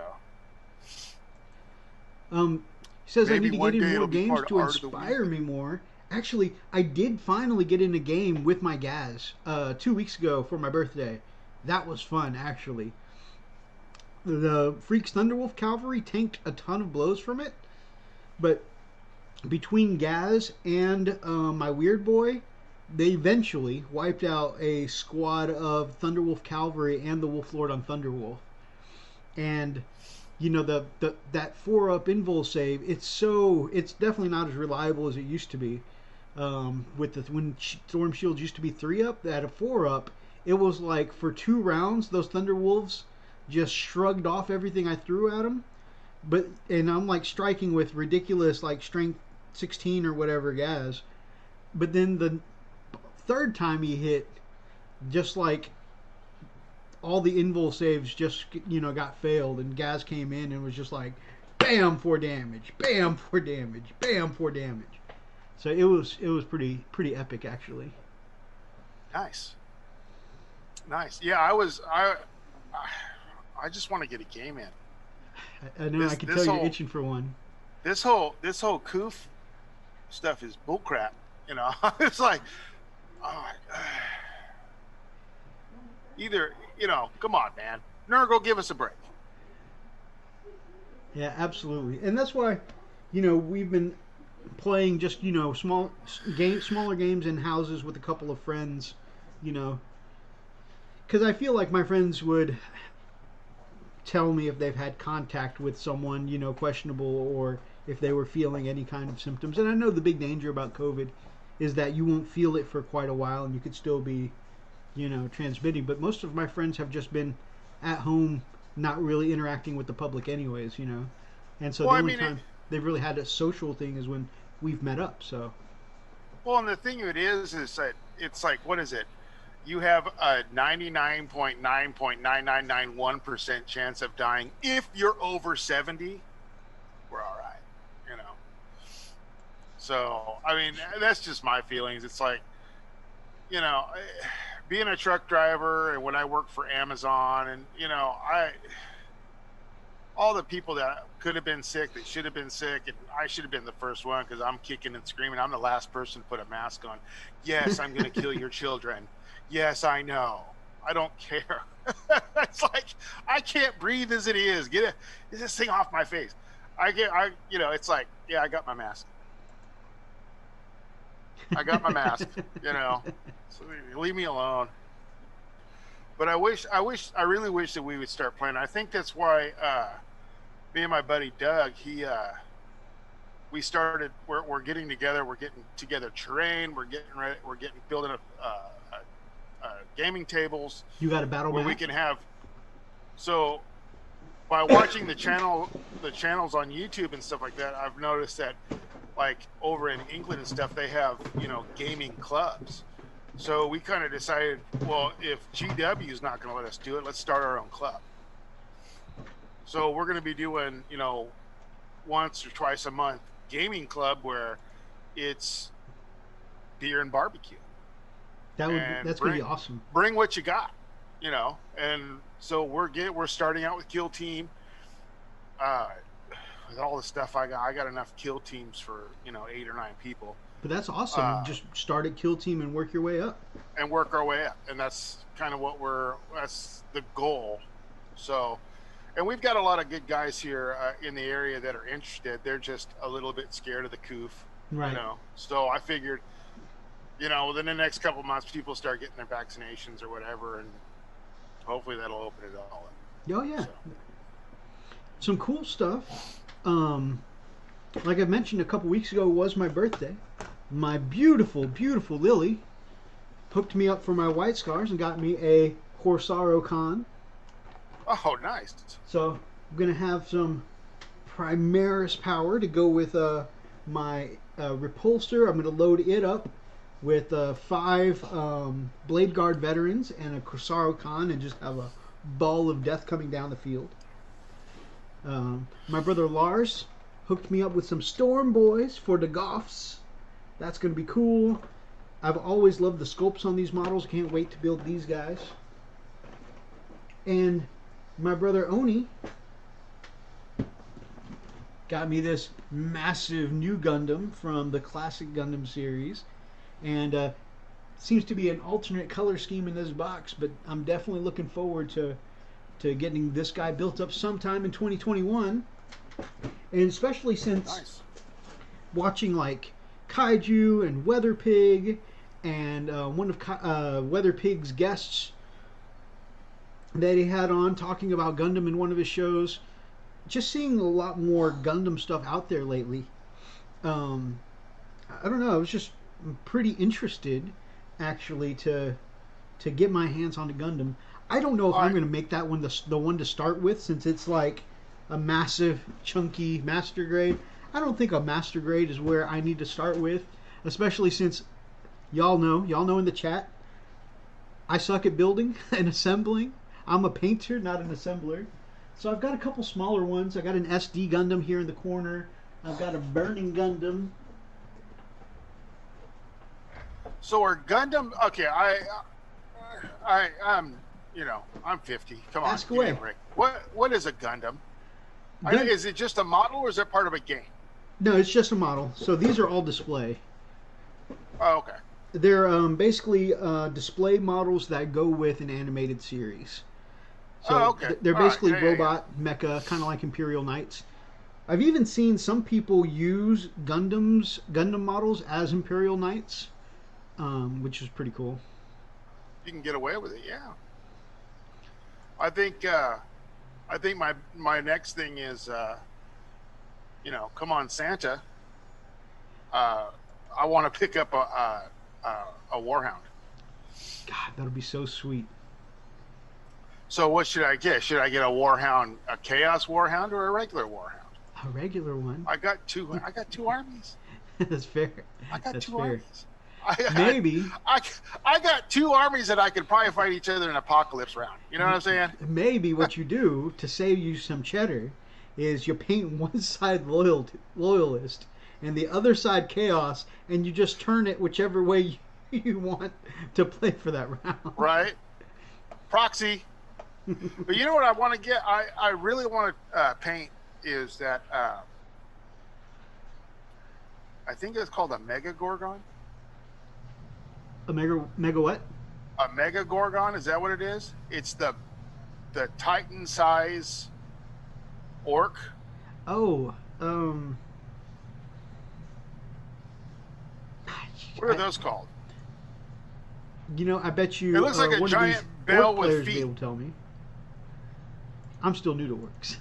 He says I Maybe need to one get in day more it'll be games part of to Art of the inspire Week. me more. Actually, I did finally get in a game with my Gaz 2 weeks ago for my birthday. That was fun, actually. The Freaks Thunderwolf Cavalry tanked a ton of blows from it, but between Gaz and my Weird Boy, they eventually wiped out a squad of Thunderwolf Cavalry and the Wolf Lord on Thunderwolf. And the that 4-up invul save, it's definitely not as reliable as it used to be. With the when Storm Shields used to be 3-up, at a 4-up, it was like for 2 rounds those Thunderwolves just shrugged off everything I threw at them. And I'm like striking with ridiculous like strength 16 or whatever Gaz. But then the third time he hit, just like all the invul saves just got failed, and Gaz came in and was just like, bam, 4 damage, bam, 4 damage, bam, 4 damage. So it was pretty epic, actually. Nice. Yeah, I just want to get a game in. I know. I can tell you're itching for one. This whole Koof stuff is bullcrap. It's like, either come on, man, Nurgle, give us a break. Yeah, absolutely, and that's why we've been playing just smaller games in houses with a couple of friends, because I feel like my friends would tell me if they've had contact with someone questionable, or if they were feeling any kind of symptoms. And I know the big danger about COVID is that you won't feel it for quite a while and you could still be transmitting. But most of my friends have just been at home, not really interacting with the public anyways, and so the only time they've really had a social thing is when we've met up. So and the thing of it is that it's like, what is it, you have a 99.9.9991% chance of dying if you're over 70. We're all right, So I mean, that's just my feelings. It's like, being a truck driver, and when I worked for Amazon, and all the people that could have been sick, that should have been sick, and I should have been the first one because I'm kicking and screaming. I'm the last person to put a mask on. Yes, I'm going to kill your children. Yes, I know. I don't care. It's like, I can't breathe as it is. Get this thing off my face. It's like, yeah, I got my mask. I So leave me alone. But I really wish that we would start playing. I think that's why me and my buddy Doug, we're getting together. We're getting together terrain. We're getting ready. We're building gaming tables. You got a battle where map? we can have. So by watching the channels on YouTube and stuff like that, I've noticed that, like over in England and stuff, they have gaming clubs. So we kind of decided, well, if GW is not going to let us do it, let's start our own club. So we're going to be doing, once or twice a month gaming club where it's beer and barbecue. That's going to be awesome. Bring what you got, And so we're starting out with Kill Team. With all the stuff I got enough kill teams for 8 or 9 people. But that's awesome. Just start at Kill Team and work your way up. And work our way up, and that's kind of that's the goal. So, and we've got a lot of good guys here in the area that are interested. They're just a little bit scared of the coof, right? So I figured, within the next couple months, people start getting their vaccinations or whatever, and hopefully that'll open it all up. Oh yeah, some cool stuff. Like I mentioned a couple weeks ago, was my birthday. My beautiful, beautiful Lily hooked me up for my white scars and got me a Corsaro Con. Oh, nice. So I'm going to have some Primaris power to go with my repulsor. I'm going to load it up with 5 Blade Guard veterans and a Corsaro Con and just have a ball of death coming down the field. My brother Lars hooked me up with some Storm Boys for the Goffs. That's going to be cool. I've always loved the sculpts on these models. Can't wait to build these guys. And my brother Oni got me this massive new Gundam from the classic Gundam series, and seems to be an alternate color scheme in this box. But I'm definitely looking forward to getting this guy built up sometime in 2021, and especially since watching like Kaiju and Weather Pig, and one of Weather Pig's guests that he had on talking about Gundam in one of his shows. Just seeing a lot more Gundam stuff out there lately. I don't know. I was just pretty interested, actually, to get my hands on a Gundam. I don't know if I'm going to make that one the one to start with, since it's like a massive, chunky master grade. I don't think a master grade is where I need to start with, especially since y'all know in the chat, I suck at building and assembling. I'm a painter, not an assembler. So I've got a couple smaller ones. I got an SD Gundam here in the corner. I've got a Burning Gundam. So are Gundam? Okay, I'm I'm 50. Come on, ask away. What is a Gundam? Is it just a model, or is it part of a game? No, it's just a model. So these are all display. Oh, okay. They're basically display models that go with an animated series. So okay. They're basically robot mecha, kind of like Imperial Knights. I've even seen some people use Gundam models as Imperial Knights, which is pretty cool. You can get away with it, yeah. I think my next thing is, come on, Santa. I want to pick up a Warhound. God, that'll be so sweet. So what should I get? Should I get a Warhound, a Chaos Warhound, or a regular Warhound? A regular one. I got two armies. That's fair. I got That's two fair. armies. Maybe. I got two armies that I could probably fight each other in an apocalypse round. You know what I'm saying? Maybe what you do to save you some cheddar is you paint one side loyalist and the other side chaos, and you just turn it whichever way you want to play for that round. Right. Proxy. But you know what I want to get? I really want to paint is that I think it's called a Mega Gorgon. A mega what? A Mega Gorgon, is that what it is? It's the Titan size orc. Oh, what are those called? You know, I bet you it looks like a giant bell with feet. Will tell me. I'm still new to orcs,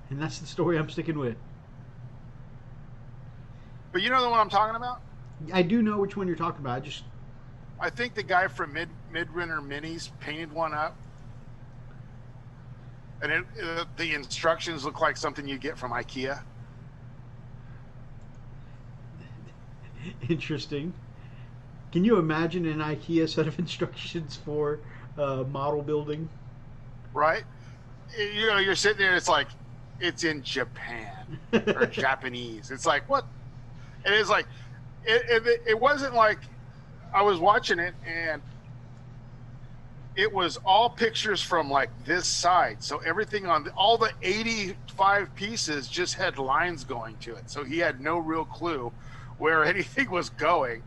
and that's the story I'm sticking with. But you know the one I'm talking about? I do know which one you're talking about. I think the guy from Midwinter Minis painted one up, and the instructions look like something you get from IKEA. Interesting. Can you imagine an IKEA set of instructions for model building? Right? You know, you're sitting there, it's like, it's in Japan or Japanese. It's like, what? And it's like, it wasn't like I was watching it and it was all pictures from like this side. So everything on all the 85 pieces just had lines going to it. So he had no real clue where anything was going.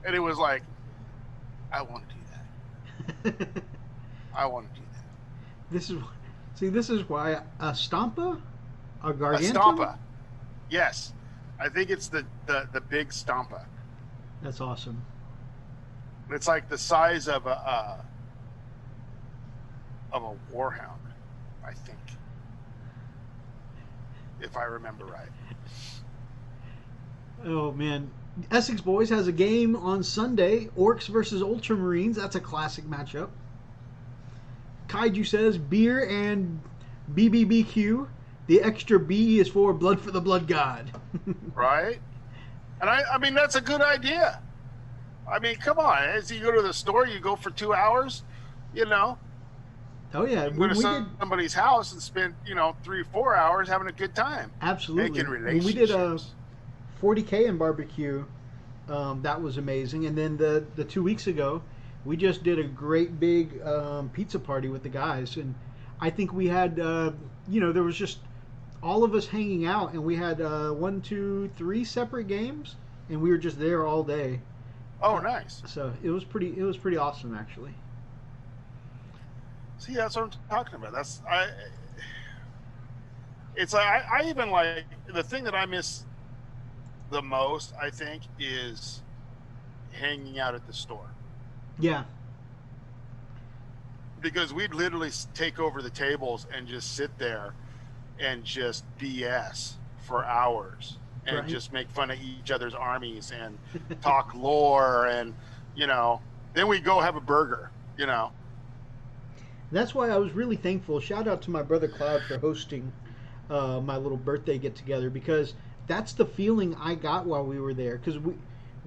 And it was like, I want to do that. I want to do that. This is why a Stampa? A Gargantum? A Stampa. Yes. I think it's the big Stampa. That's awesome. It's like the size of a Warhound, I think. If I remember right. Oh man. Essex Boys has a game on Sunday, Orcs versus Ultramarines. That's a classic matchup. Kaiju says beer and BBBQ. The extra B is for blood for the blood god. Right? And I mean, that's a good idea. I mean, come on. As you go to the store, you go for 2 hours, you know. Oh, yeah. You go to somebody's house and spend, 3 or 4 hours having a good time. Absolutely. Making relationships. When we did a 40K in barbecue, that was amazing. And then the 2 weeks ago, we just did a great big pizza party with the guys. And I think we had, there was just all of us hanging out, and we had one, two, three separate games, and we were just there all day. Oh, nice. So it was pretty awesome actually. See, that's what I'm talking about. It's like I even like the thing that I miss the most, I think, is hanging out at the store. Yeah. Because we'd literally take over the tables and just sit there and just BS for hours and Right. just make fun of each other's armies and talk lore, and then we go have a burger. That's why I was really thankful. Shout out to my brother Cloud for hosting my little birthday get together, because that's the feeling I got while we were there. Because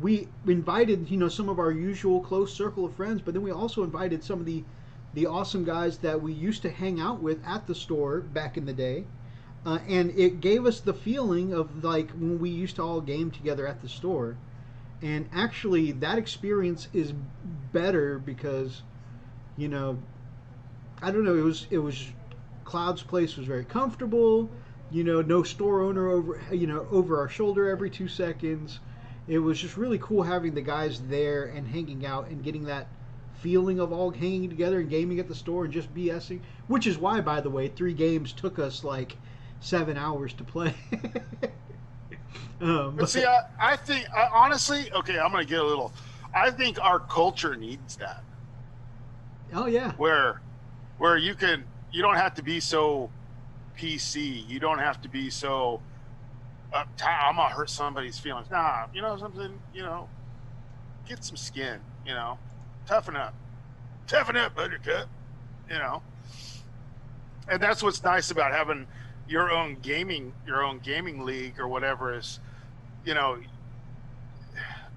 we invited some of our usual close circle of friends, but then we also invited some of the awesome guys that we used to hang out with at the store back in the day. And it gave us the feeling of like when we used to all game together at the store. And actually, that experience is better because, I don't know. It was Cloud's place was very comfortable. No store owner over our shoulder every 2 seconds. It was just really cool having the guys there and hanging out and getting that feeling of all hanging together and gaming at the store and just BSing. Which is why, by the way, 3 games took us like 7 hours to play. But see, I think honestly, okay, I'm gonna get a little. I think our culture needs that. Oh yeah. Where you don't have to be so PC. You don't have to be so I'm gonna hurt somebody's feelings. Nah, something. Get some skin. Toughen up, Buttercup. And that's what's nice about having your own gaming league or whatever is,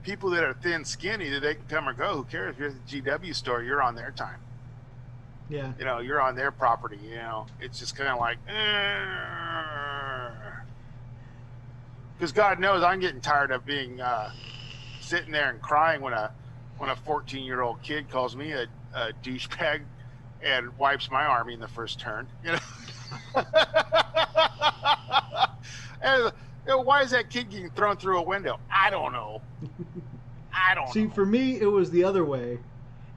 people that are thin skinny, that they can come or go. Who cares? If you're at the GW store, you're on their time. Yeah. You're on their property. It's just kind of like, because God knows I'm getting tired of being sitting there and crying when a 14-year-old kid calls me a douchebag and wipes my army in the first turn. And why is that kid getting thrown through a window? I don't know. See, for me, it was the other way.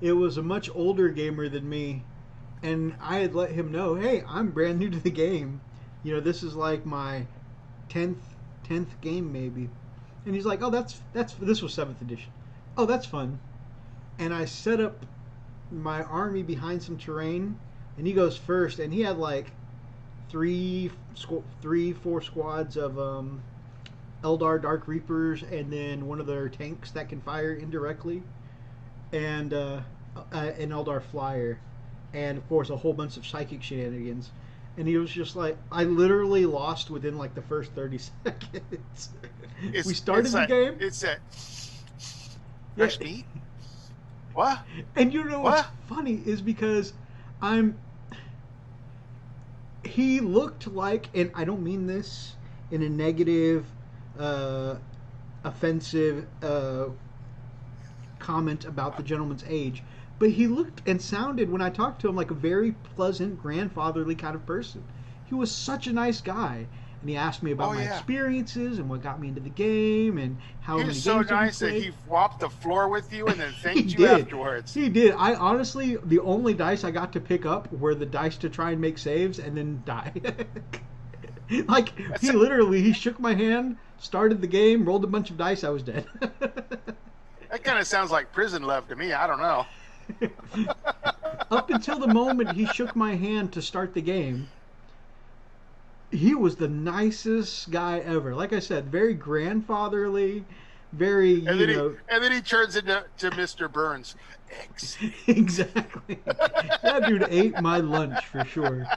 It was a much older gamer than me, and I had let him know, hey, I'm brand new to the game. This is like my 10th game maybe. And he's like, oh, this was 7th edition. Oh, that's fun. And I set up my army behind some terrain, and he goes first, and he had like 4 squads of Eldar Dark Reapers, and then one of their tanks that can fire indirectly, and an Eldar Flyer, and of course a whole bunch of psychic shenanigans. And he was just like, I literally lost within like the first 30 seconds. We started the game. It's that fresh meat. What? And what's funny is because he looked like, and I don't mean this in a negative, offensive comment about the gentleman's age, but he looked and sounded, when I talked to him, like a very pleasant, grandfatherly kind of person. He was such a nice guy. And he asked me about my experiences and what got me into the game and how many games he was so nice that he whopped the floor with you and then thanked you afterwards. He did. I honestly, the only dice I got to pick up were the dice to try and make saves and then die. Like, he shook my hand, started the game, rolled a bunch of dice, I was dead. That kind of sounds like prison love to me. I don't know. Up until the moment he shook my hand to start the game, he was the nicest guy ever. Like I said, very grandfatherly, very, and then he turns into Mr. Burns. Exactly. That dude ate my lunch for sure.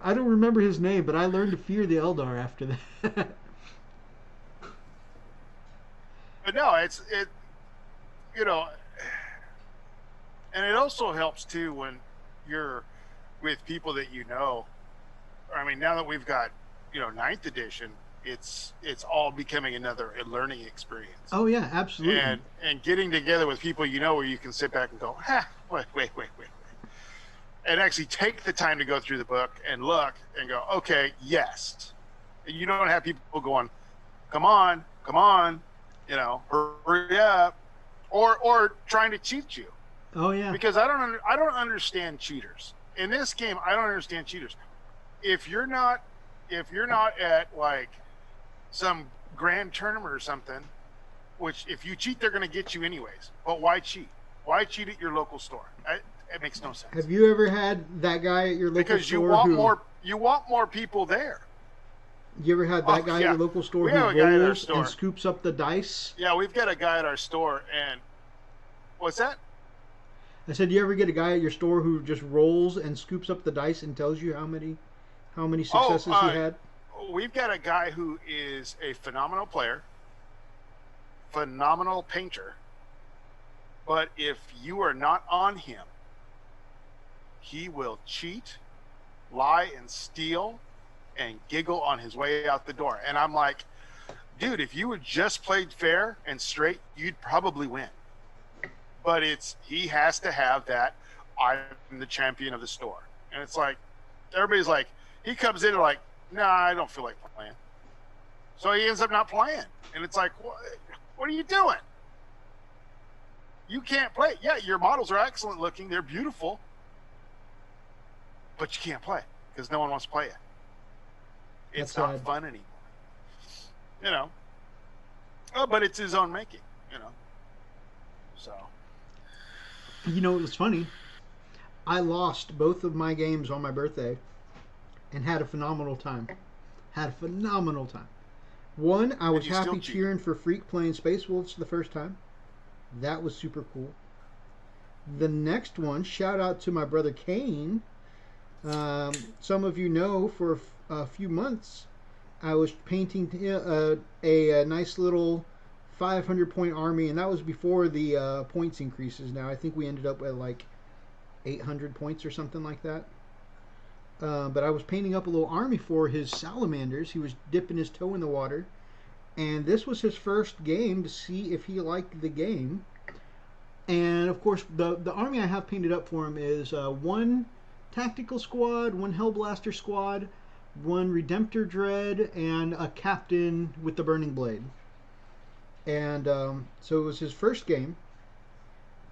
I don't remember his name, but I learned to fear the Eldar after that. But no, and it also helps too when you're with people that I mean, now that we've got 9th edition, it's all becoming another learning experience. Oh yeah, absolutely. And getting together with people where you can sit back and go, wait. and actually take the time to go through the book and look and go, okay, yes. You don't have people going, come on, you know, hurry up, or trying to cheat you. Oh yeah. Because I don't understand cheaters in this game. I don't understand cheaters. If you're not at like some grand tournament or something, which if you cheat, they're going to get you anyways. But why cheat? Why cheat at your local store? It makes no sense. Have you ever had that guy at your local store? Because you want more people there. You ever had that guy at your local store who rolls and scoops up the dice? Yeah, we've got a guy at our store, and what's that? I said, you ever get a guy at your store who just rolls and scoops up the dice and tells you how many successes he had? We've got a guy who is a phenomenal player, phenomenal painter, but if you are not on him, he will cheat, lie, and steal, and giggle on his way out the door. And I'm like, dude, if you had just played fair and straight, you'd probably win. But he has to have that, I'm the champion of the store. And it's like, everybody's like, he comes in and like, nah, I don't feel like playing. So he ends up not playing. And it's like, what are you doing? You can't play. Yeah, your models are excellent looking. They're beautiful. But you can't play because no one wants to play it. It's not fun anymore. You know. Oh, but it's his own making, you know. So. You know, it was funny. I lost both of my games on my birthday and had a phenomenal time. One, I was happy cheering for Freak playing Space Wolves for the first time. That was super cool. The next one, shout out to my brother Kane. Some of you know, for a few months, I was painting a nice little 500-point army, and that was before the points increases. Now, I think we ended up at like 800 points or something like that. But I was painting up a little army for his salamanders. He was dipping his toe in the water. And this was his first game to see if he liked the game. And, of course, the army I have painted up for him is one Tactical Squad, one Hellblaster Squad, one Redemptor Dread, and a Captain with the Burning Blade. And so it was his first game.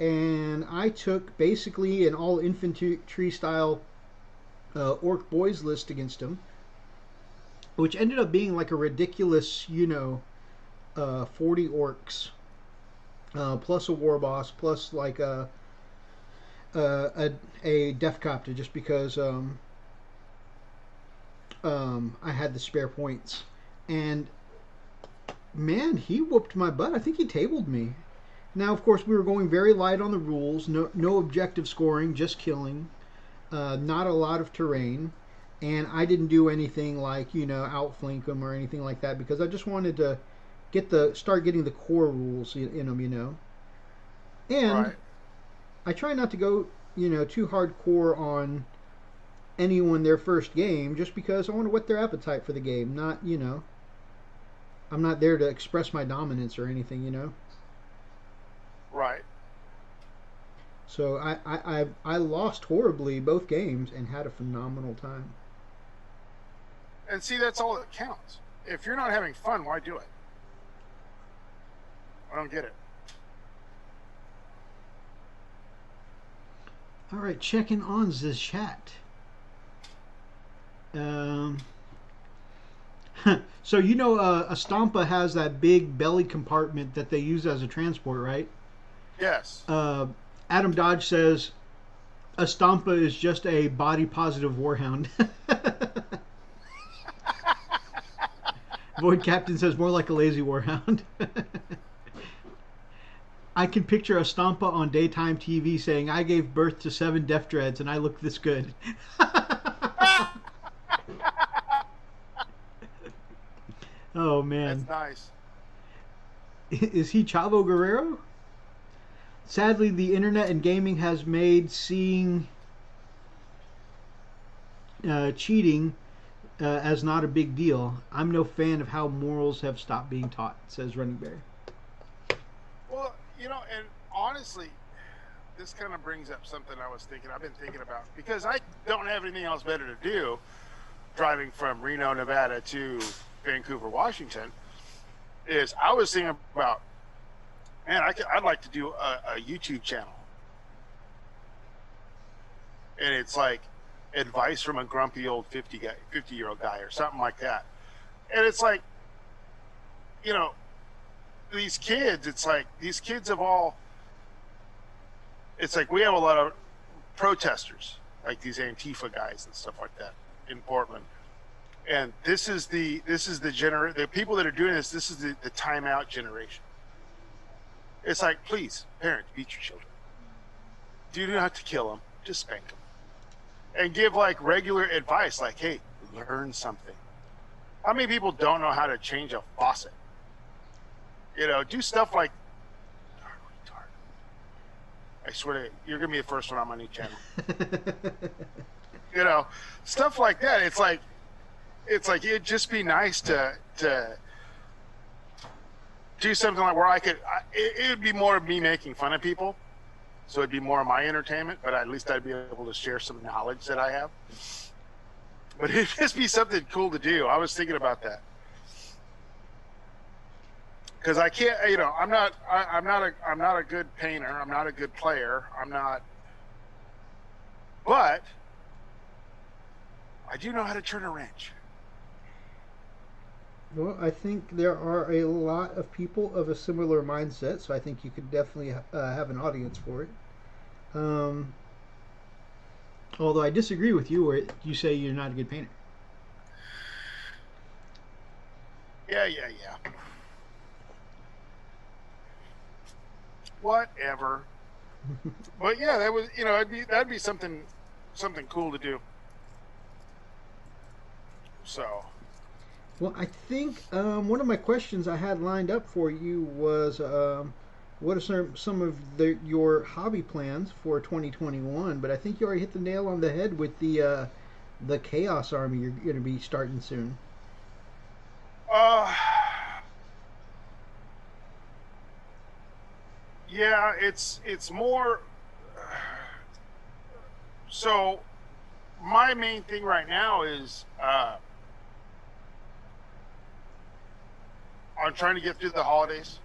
And I took basically an all-infantry style Orc Boys list against him, which ended up being like a ridiculous, 40 orcs, plus a war boss, plus like a Deathcopter, just because I had the spare points. And man, he whooped my butt. I think he tabled me. Now, of course, we were going very light on the rules. No objective scoring, just killing. Not a lot of terrain. And I didn't do anything like, outflank them or anything like that, because I just wanted to start getting the core rules in them, And right. I try not to go, too hardcore on anyone their first game, just because I want to whet their appetite for the game. Not, I'm not there to express my dominance or anything, Right. So I lost horribly both games and had a phenomenal time. And see, that's all that counts. If you're not having fun, why do it? I don't get it. All right, checking on the chat. So a Stampa has that big belly compartment that they use as a transport, right? Yes. Adam Dodge says a Stampa is just a body positive warhound. Void Captain says more like a lazy warhound. I can picture a Stampa on daytime TV saying, "I gave birth to 7 Death Dreads and I look this good." Oh man, that's nice. Is he Chavo Guerrero? Sadly, the internet and gaming has made seeing cheating as not a big deal. I'm no fan of how morals have stopped being taught, says Running Bear. Well, and honestly, this kind of brings up something I've been thinking about, because I don't have anything else better to do driving from Reno, Nevada to Vancouver, Washington. Is I was thinking about, man, I'd like to do a YouTube channel. And it's like advice from a grumpy old 50-year-old guy or something like that. And it's like, you know, these kids, it's like these kids have all, it's like we have a lot of protesters, like these Antifa guys and stuff like that in Portland. And the people that are doing this is the timeout generation. It's like, please, parents, beat your children. Do not have to kill them, just spank them. And give like regular advice, like, hey, learn something. How many people don't know how to change a faucet? You know, do stuff like, I swear to you, you're gonna be the first one on my new channel. You know, stuff like that. It's like it'd just be nice to do something like where it would be more of me making fun of people, so it'd be more of my entertainment, but at least I'd be able to share some knowledge that I have. But it'd just be something cool to do. I was thinking about that. Because I can't, you know, I'm not a good painter. I'm not a good player. But I do know how to turn a wrench. Well, I think there are a lot of people of a similar mindset, so I think you could definitely have an audience for it. Although I disagree with you, where you say you're not a good painter. Yeah. Whatever. But yeah, that was, you know, that'd be something cool to do. So. Well, I think one of my questions I had lined up for you was, what are some of your hobby plans for 2021? But I think you already hit the nail on the head with the Chaos Army you're going to be starting soon. Yeah, it's more. So, my main thing right now is I'm trying to get through the holidays,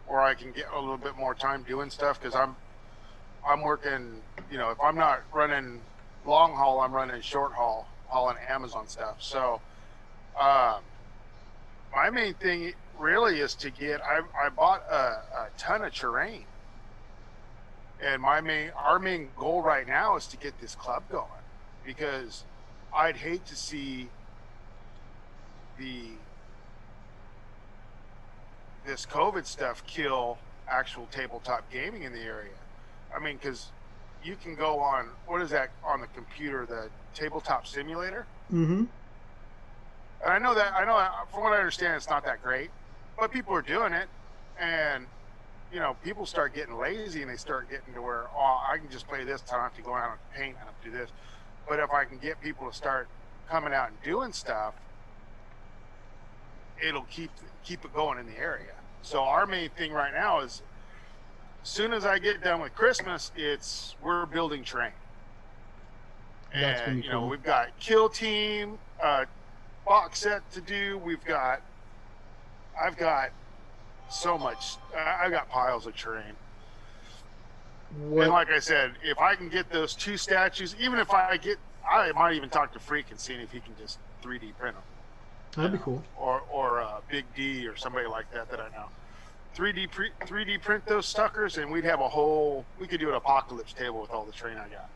where I can get a little bit more time doing stuff, because I'm working. You know, if I'm not running long haul, I'm running short haul, hauling Amazon stuff. So, my main thing really is to get. I bought a ton of terrain, and our main goal right now is to get this club going, because I'd hate to see this COVID stuff kill actual tabletop gaming in the area. I mean, because you can go on, what is that on the computer, the tabletop simulator? Mm-hmm. And I know from what I understand, it's not that great, but people are doing it, and you know, people start getting lazy, and they start getting to where, oh, I can just play this. I don't have to go out and paint. I don't have to do this. But if I can get people to start coming out and doing stuff, it'll keep it going in the area. So our main thing right now is, as soon as I get done with Christmas, we're building terrain. And you know, we've got Kill Team box set to do. I've got so much. I've got piles of terrain. And like I said, if I can get those 2 statues, even if I might even talk to Freak and see if he can just 3D print them. That'd be cool. Or Big D or somebody like that I know. 3D print those suckers, and we'd have we could do an apocalypse table with all the terrain I got.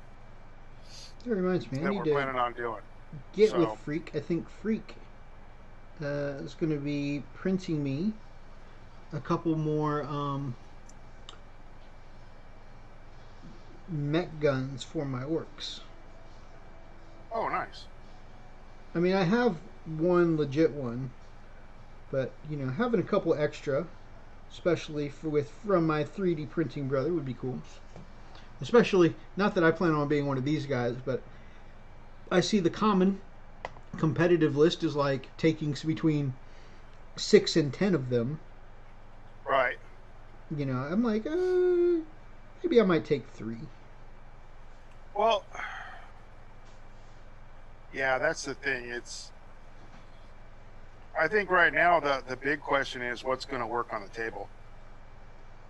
That reminds me, that we're planning on doing. Get with Freak. I think Freak is going to be printing me a couple more mech guns for my orcs. Oh, nice. I mean, I have one legit one, but you know, having a couple extra, especially from my 3D printing brother, would be cool. Especially, not that I plan on being one of these guys, but I see the common competitive list is like taking between 6 and 10 of them. Right. You know, I'm like, Maybe I might take 3. Well, yeah, that's the thing. I think right now the big question is what's going to work on the table.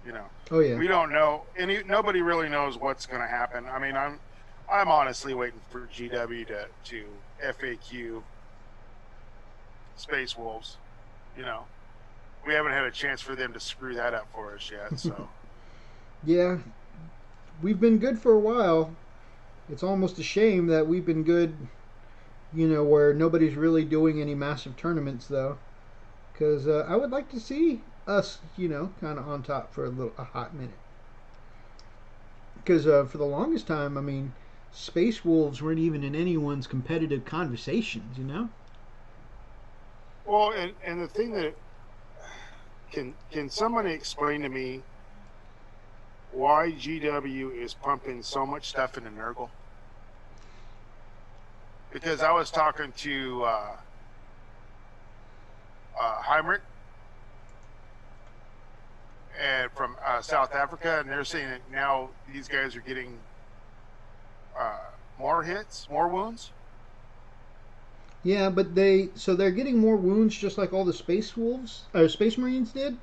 You know, Oh yeah. we don't know. Nobody really knows what's going to happen. I mean, I'm honestly waiting for GW to FAQ Space Wolves. You know, we haven't had a chance for them to screw that up for us yet. So Yeah, we've been good for a while. It's almost a shame that we've been good, where nobody's really doing any massive tournaments though. Because I would like to see us, kind of on top for a hot minute. Because for the longest time, I mean, Space Wolves weren't even in anyone's competitive conversations, well, and the thing that can somebody explain to me why GW is pumping so much stuff into Nurgle? Because I was talking to Heimrich and from South Africa, and they're saying that now these guys are getting more hits, more wounds. Yeah, but they're getting more wounds just like all the Space Wolves or Space Marines did.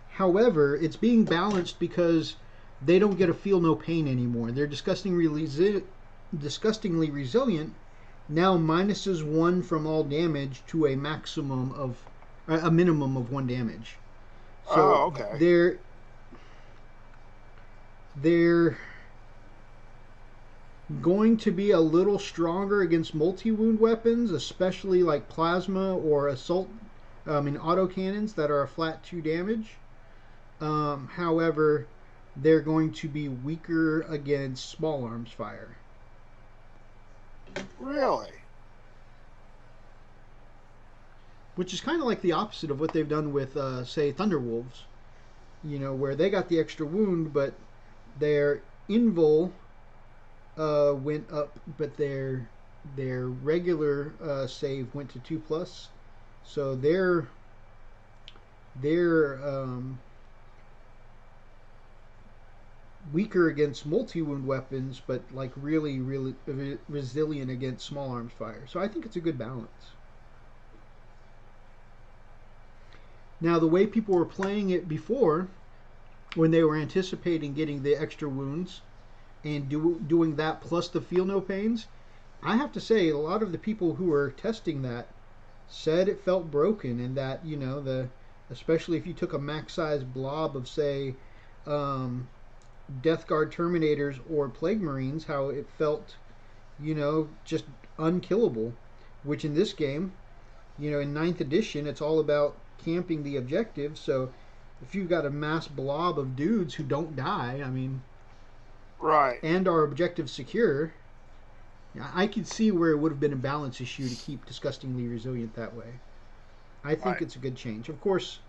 However, it's being balanced because they don't get a feel no pain anymore. They're disgustingly resilient. Now minuses 1 from all damage to a minimum of 1 damage. So okay. They're going to be a little stronger against multi-wound weapons, especially like plasma or autocannons that are a flat 2 damage. However, they're going to be weaker against small arms fire. Really? Which is kind of like the opposite of what they've done with, say, Thunderwolves. Where they got the extra wound, but their invul went up, but their regular save went to 2+. So they're weaker against multi-wound weapons, but like really, really resilient against small arms fire. So I think it's a good balance. Now, the way people were playing it before, when they were anticipating getting the extra wounds and doing that plus the feel no pains, I have to say a lot of the people who were testing that said it felt broken, and that especially if you took a max size blob of, say, Death Guard Terminators or Plague Marines, how it felt, just unkillable. Which in this game, in 9th edition, it's all about camping the objective. So if you've got a mass blob of dudes who don't die, I mean, right, and our objective secure, I could see where it would have been a balance issue to keep disgustingly resilient that way. I think it's a good change. Of course,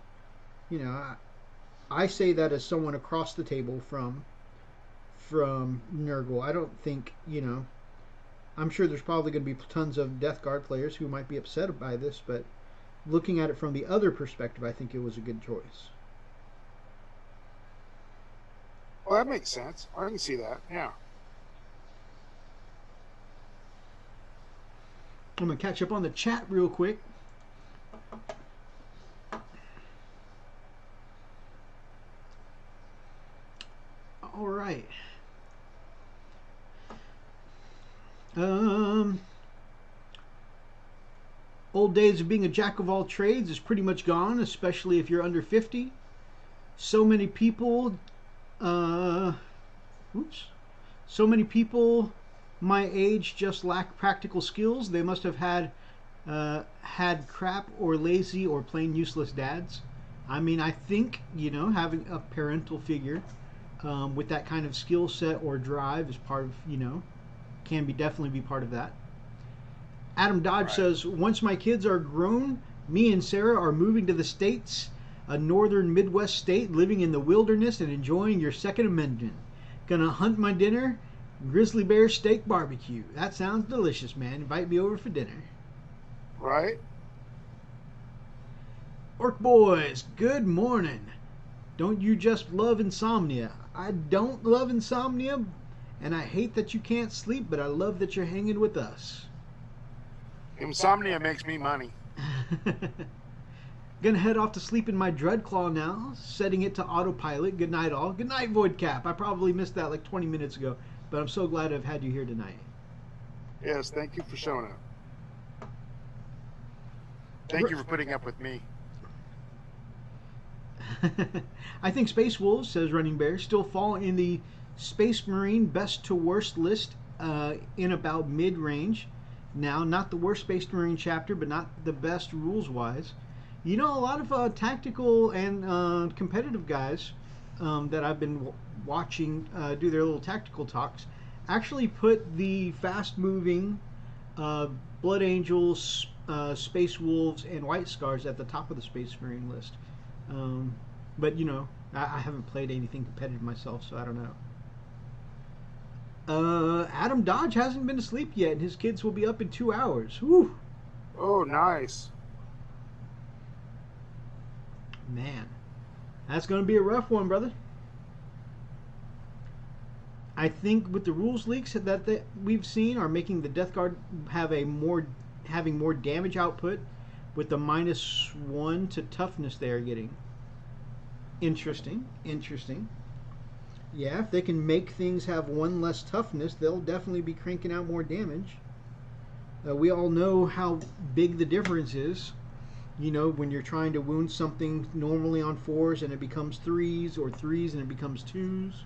I say that as someone across the table from Nurgle. I don't think, I'm sure there's probably going to be tons of Death Guard players who might be upset by this, but looking at it from the other perspective, I think it was a good choice. Well, that makes sense. I can see that, yeah. I'm going to catch up on the chat real quick. All right. Old days of being a jack of all trades is pretty much gone, especially if you're under 50. So many people, so many people my age just lack practical skills. They must have had crap or lazy or plain useless dads. I mean, I think, having a parental figure with that kind of skill set or drive is part of, can definitely be part of that. Adam Dodge says, once my kids are grown, me and Sarah are moving to the States, a northern Midwest state, living in the wilderness and enjoying your Second Amendment. Gonna hunt my dinner, grizzly bear steak barbecue. That sounds delicious, man. Invite me over for dinner. Right. Orc boys, good morning. Don't you just love insomnia? I don't love insomnia, and I hate that you can't sleep, but I love that you're hanging with us. Insomnia makes me money. Gonna head off to sleep in my Dreadclaw now, setting it to autopilot. Good night, all. Good night, Voidcap. I probably missed that like 20 minutes ago, but I'm so glad I've had you here tonight. Yes, thank you for showing up. Thank you for putting up with me. I think Space Wolves, says Running Bear, still fall in the Space Marine best to worst list in about mid-range. Now, not the worst Space Marine chapter, but not the best rules-wise. You know, a lot of tactical and competitive guys that I've been watching do their little tactical talks actually put the fast-moving Blood Angels, Space Wolves, and White Scars at the top of the Space Marine list. But, you know, I haven't played anything competitive myself, so I don't know. Adam Dodge hasn't been to sleep yet, and his kids will be up in 2 hours. Whew. Oh, nice. Man, that's going to be a rough one, brother. I think with the rules leaks that we've seen are making the Death Guard having more damage output with the -1 to toughness they are getting. Interesting. Yeah, if they can make things have 1 less toughness, they'll definitely be cranking out more damage. We all know how big the difference is. You know, when you're trying to wound something normally on 4s and it becomes 3s, or 3s and it becomes 2s.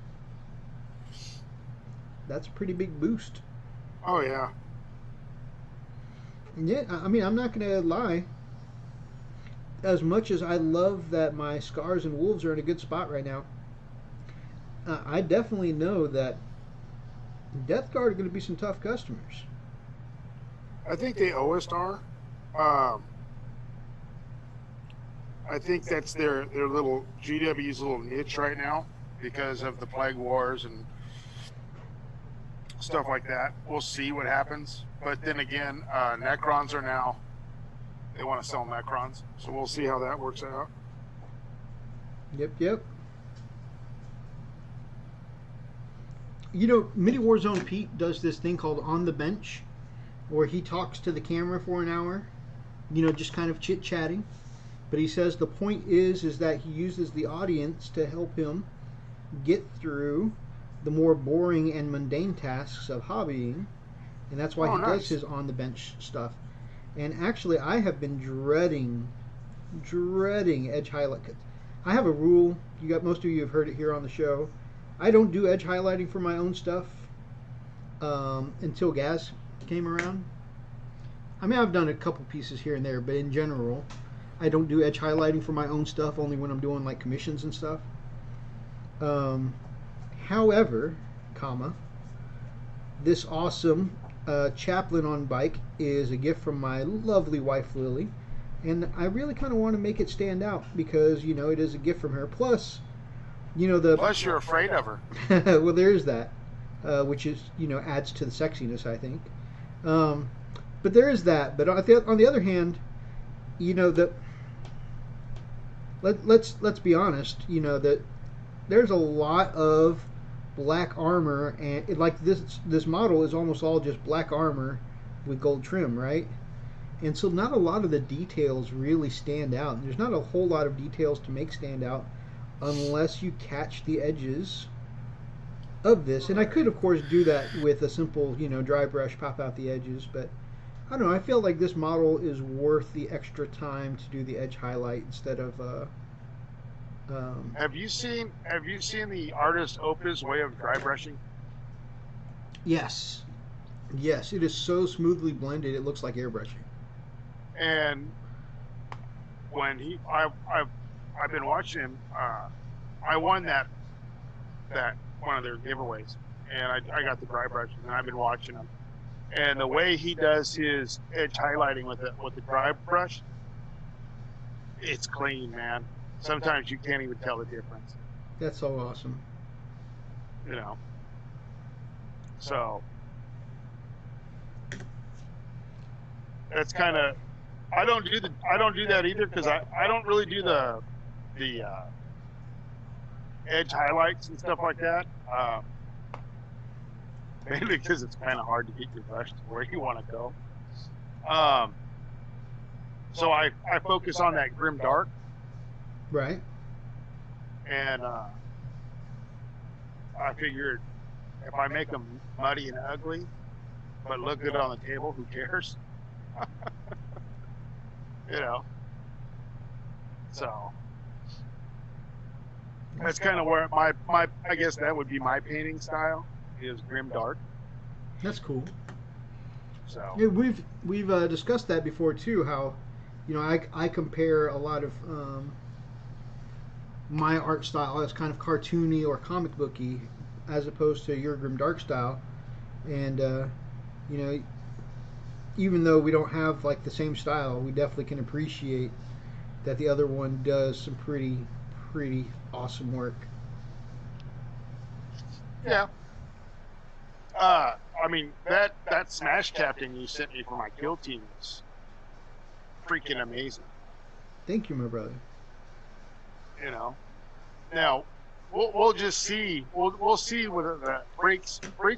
That's a pretty big boost. Oh, yeah. And yet, I mean, I'm not going to lie. As much as I love that my Scars and Wolves are in a good spot right now, I definitely know that Death Guard are going to be some tough customers. I think they always are. I think that's their little GW's little niche right now because of the Plague Wars and stuff like that. We'll see what happens. But then again, Necrons are now, they want to sell Necrons. So we'll see how that works out. Yep. You know, Mini Warzone Pete does this thing called On the Bench, where he talks to the camera for an hour, you know, just kind of chit-chatting. But he says the point is that he uses the audience to help him get through the more boring and mundane tasks of hobbying, and that's why he does his on the bench stuff. And actually, I have been dreading edge highlight. I have a rule. Most of you have heard it here on the show. I don't do edge highlighting for my own stuff until Gaz came around. I mean, I've done a couple pieces here and there, but in general, I don't do edge highlighting for my own stuff, only when I'm doing like commissions and stuff. However, this awesome chaplain on bike is a gift from my lovely wife Lily, and I really kind of want to make it stand out because, you know, it is a gift from her. Plus, you know, plus you're afraid of her. Well, there is that, which is, you know, adds to the sexiness, I think. But there is that. But on the other hand, you know, let's be honest, you know, that there's a lot of black armor, and like this model is almost all just black armor with gold trim, right? And so not a lot of the details really stand out. There's not a whole lot of details to make stand out unless you catch the edges of this. And I could, of course, do that with a simple, you know, dry brush, pop out the edges, but I don't know. I feel like this model is worth the extra time to do the edge highlight instead of. Have you seen the artist Opa's way of dry brushing? Yes, it is so smoothly blended. It looks like airbrushing. And when I've been watching him. I won that one of their giveaways, and I got the dry brushes, and I've been watching him. And the way he does his edge highlighting with the dry brush, it's clean, man. Sometimes you can't even tell the difference. That's so awesome. You know. So that's kind of. I don't do that either because I don't really do the edge highlights and stuff like that. Mainly because it's kind of hard to get your brush to where you want to go. So I focus on that grim dark. Right. And I figured if I make them muddy and ugly, but look good on the table, who cares? You know. So that's kind of where my I guess that would be my painting style, is grim dark. That's cool. So Yeah, we've discussed that before too. How, you know, I compare a lot of my art style as kind of cartoony or comic booky, as opposed to your grim dark style, and you know, even though we don't have like the same style, we definitely can appreciate that the other one does some pretty awesome work. yeah. I mean that Smash Captain you sent me for my kill team is freaking amazing. Thank you, my brother. You know. Now we'll just see. We'll see whether the Freak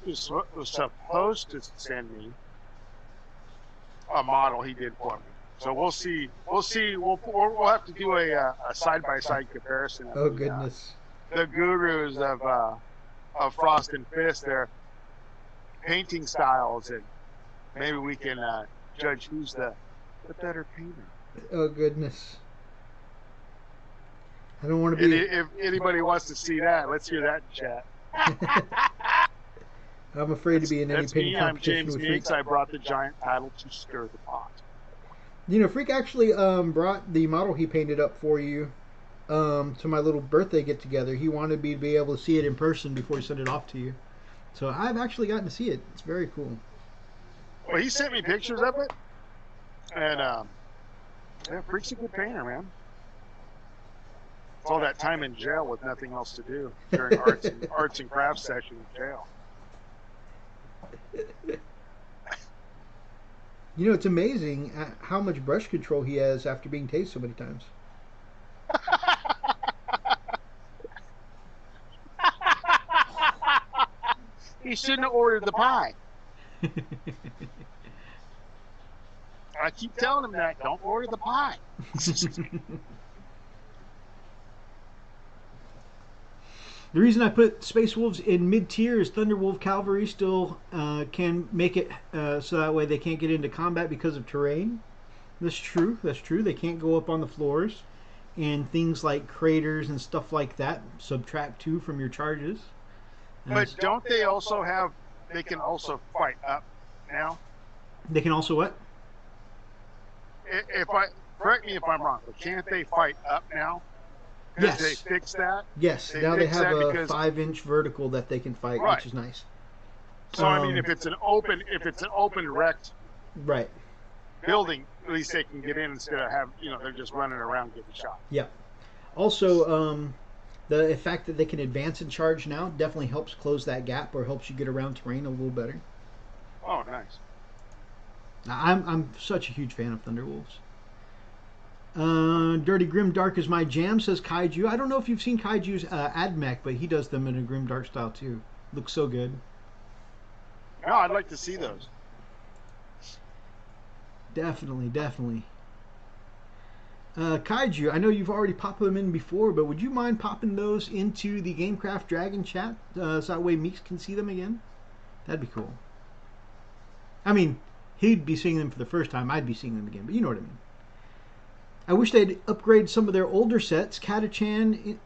was supposed to send me a model he did for me. So we'll see. We'll have to do a side-by-side comparison of Oh goodness. The gurus of Frost and Fist, their painting styles, and maybe we can judge who's the better painter. Oh goodness. I don't want to be. If anybody wants to see that, let's hear that in chat. I'm afraid to be in any painting I'm competition James with Meeks. Freak. I brought the giant paddle to stir the pot. You know, Freak actually brought the model he painted up for you to my little birthday get together. He wanted me to be able to see it in person before he sent it off to you. So I've actually gotten to see it. It's very cool. Well, he sent me pictures of it, and yeah, Freak's a good painter, man. It's all that time in jail with nothing else to do during arts and crafts session in jail. You know, it's amazing how much brush control he has after being tased so many times. He shouldn't have ordered the pie. I keep telling him that. Don't order the pie. The reason I put Space Wolves in mid-tier is Thunderwolf Cavalry still can make it so that way they can't get into combat because of terrain. That's true. That's true. They can't go up on the floors. And things like craters and stuff like that subtract 2 from your charges. But don't they also have... They can also fight up now? They can also what? Correct me if I'm wrong, but can't they fight up now? Yes. They fixed that? Yes. Now they have a 5-inch vertical that they can fight, right, which is nice. So I mean, if it's an open wrecked right building, at least they can get in instead of they're just running around getting shot. Yeah. Also, the fact that they can advance and charge now definitely helps close that gap, or helps you get around terrain a little better. Oh, nice. I'm such a huge fan of Thunderwolves. Dirty Grim Dark is my jam, says Kaiju. I don't know if you've seen Kaiju's AdMech, but he does them in a Grim Dark style too. Looks so good. No, I'd like to see those. Definitely. Kaiju, I know you've already popped them in before, but would you mind popping those into the Gamecraft Dragon chat so that way Meeks can see them again? That'd be cool. I mean, he'd be seeing them for the first time. I'd be seeing them again, but you know what I mean. I wish they'd upgrade some of their older sets. Catachan,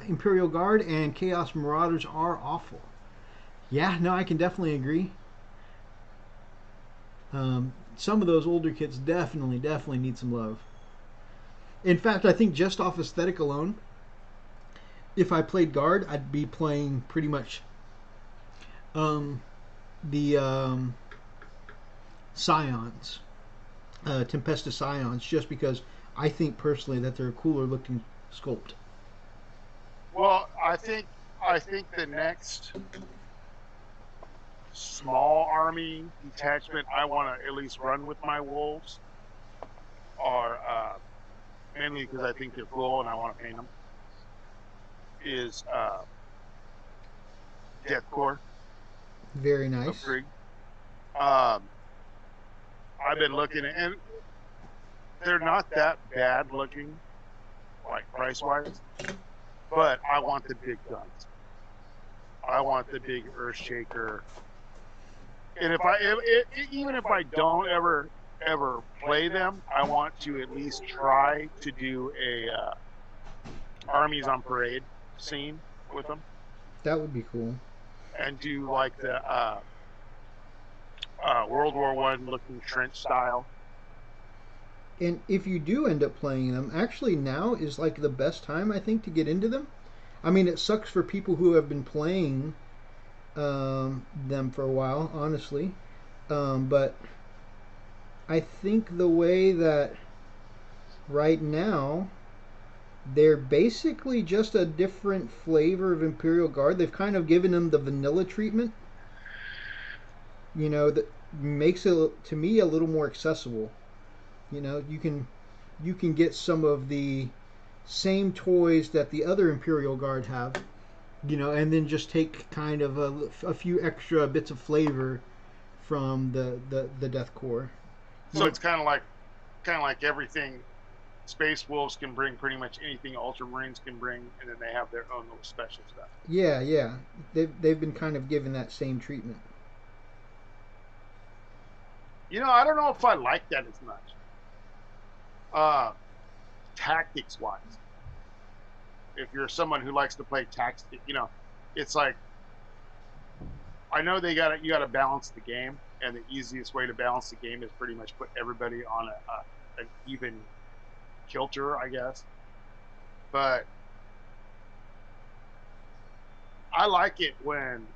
Imperial Guard, and Chaos Marauders are awful. Yeah, no, I can definitely agree. Some of those older kits definitely need some love. In fact, I think just off aesthetic alone, if I played Guard, I'd be playing pretty much the Scions, Tempesta Scions, just because I think personally that they're a cooler looking sculpt. Well, I think the next small army detachment I want to at least run with my wolves are mainly because I think they're cool and I want to paint them. is Deathcore Very of nice. Krieg. Um, I've been looking at, and they're not that bad looking, like price wise, but I want the big guns. I want the big Earthshaker. And even if I don't ever play them, I want to at least try to do a armies on parade scene with them, That would be cool. and do like the World War I looking trench style. And if you do end up playing them, actually now is like the best time, I think, to get into them. I mean, it sucks for people who have been playing them for a while, honestly. But I think the way that right now they're basically just a different flavor of Imperial Guard. They've kind of given them the vanilla treatment, that makes it to me a little more accessible. You can get some of the same toys that the other Imperial Guard have, and then just take kind of a few extra bits of flavor from the Death Corps. So it's kind of like everything Space Wolves can bring, pretty much anything Ultramarines can bring, and then they have their own little special stuff. Yeah, yeah. They've been kind of given that same treatment. I don't know if I like that as much. Tactics wise, if you're someone who likes to play tactics, it's like, I know you got to balance the game, and the easiest way to balance the game is pretty much put everybody on an even kilter, I guess. But I like it when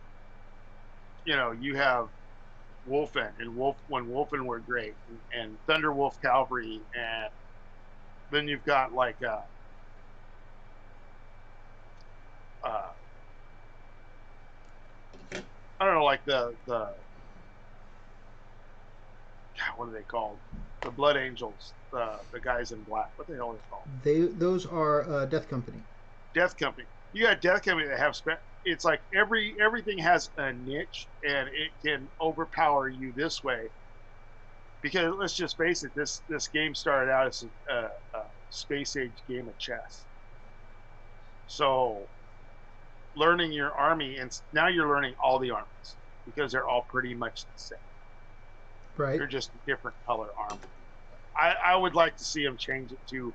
you have Wolfen and when Wolfen were great, and Thunderwolf Cavalry, and then you've got like I don't know, like the what are they called? The Blood Angels, the guys in black. What the hell are they called? Those are Death Company. Death Company. You got Death Company that have it's like everything has a niche, and it can overpower you this way. Because let's just face it, this game started out as a space age game of chess. So learning your army, and now you're learning all the armies because they're all pretty much the same. Right. They're just different color armor. I would like to see them change it to,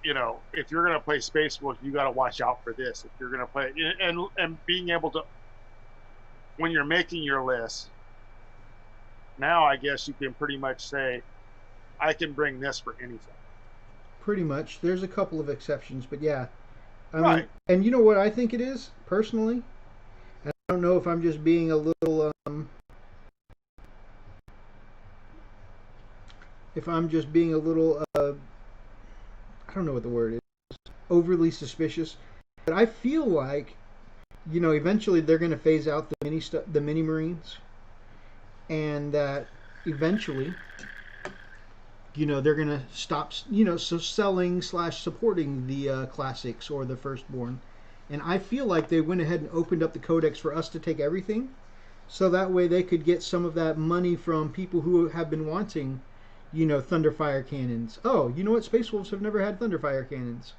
if you're going to play Space Wolf, you got to watch out for this. If you're going to play, and being able to, when you're making your list, now I guess you can pretty much say, I can bring this for anything. Pretty much. There's a couple of exceptions, but yeah. I Right. mean, and you know what I think it is, personally? And I don't know if I'm just being a little, I don't know what the word is, overly suspicious. But I feel like, eventually they're going to phase out the mini Marines, and that eventually, they're going to stop, selling / supporting the classics or the firstborn. And I feel like they went ahead and opened up the codex for us to take everything, so that way they could get some of that money from people who have been wanting, Thunderfire cannons. Oh, you know what? Space Wolves have never had Thunderfire cannons.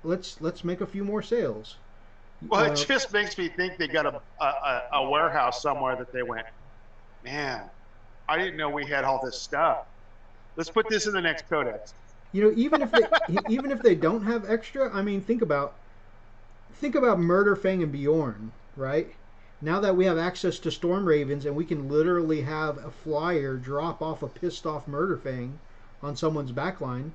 Let's make a few more sales. Well, it just makes me think they got a warehouse somewhere that they went, man, I didn't know we had all this stuff. Let's put this in the next codex. Even if they don't have extra, I mean, think about Murderfang and Bjorn, right? Now that we have access to Storm Ravens and we can literally have a flyer drop off a pissed off Murderfang on someone's backline,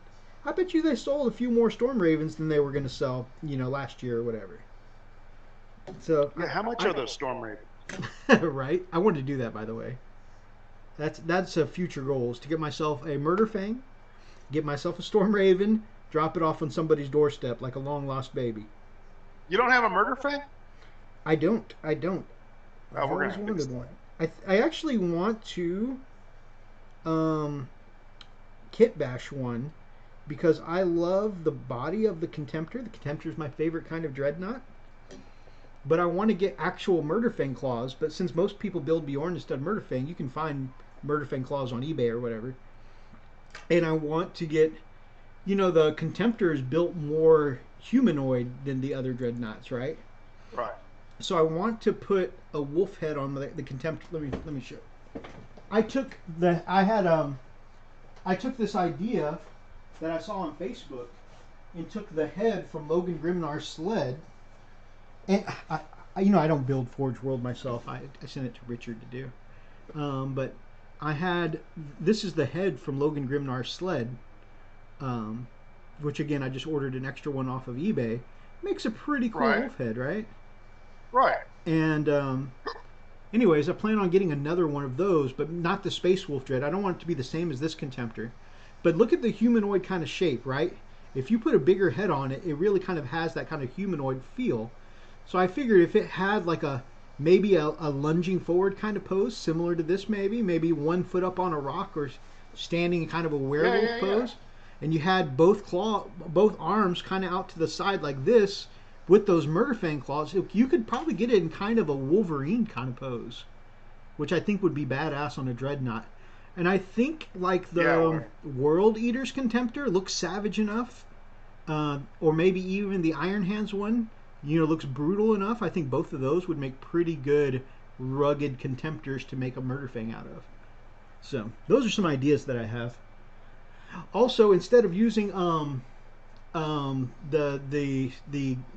I bet you they sold a few more Storm Ravens than they were going to sell, last year or whatever. So yeah, how much are those Storm Ravens? Right? I wanted to do that, by the way. That's a future goal, is to get myself a Murderfang, get myself a Storm Raven, drop it off on somebody's doorstep like a long lost baby. You don't have a Murderfang? I don't. Oh, we're gonna wanted one. I actually want to kit bash one, because I love the body of the Contemptor. The Contemptor is my favorite kind of dreadnought. But I want to get actual Murderfang claws. But since most people build Bjorn instead of Murderfang, you can find Murderfang claws on eBay or whatever. And I want to get, the Contemptor is built more humanoid than the other dreadnoughts, right? Right. So I want to put a wolf head on the Contemptor. Let me show. I took this idea that I saw on Facebook and took the head from Logan Grimnar's sled. And I don't build Forge World myself. I sent it to Richard to do. But this is the head from Logan Grimnar's sled, which again I just ordered an extra one off of eBay. Makes a pretty cool wolf head, right? Right. And anyways, I plan on getting another one of those, but not the Space Wolf Dread. I don't want it to be the same as this Contemptor. But look at the humanoid kind of shape, right? If you put a bigger head on it, it really kind of has that kind of humanoid feel. So I figured if it had like maybe a lunging forward kind of pose, similar to this maybe 1 foot up on a rock or standing in kind of a werewolf pose, and you had both arms kind of out to the side like this with those Murderfang claws, you could probably get it in kind of a Wolverine kind of pose, which I think would be badass on a dreadnought. And I think like the World Eater's Contemptor looks savage enough, or maybe even the Iron Hands one, looks brutal enough. I think both of those would make pretty good rugged Contemptors to make a Murderfang out of. So those are some ideas that I have. Also, instead of using the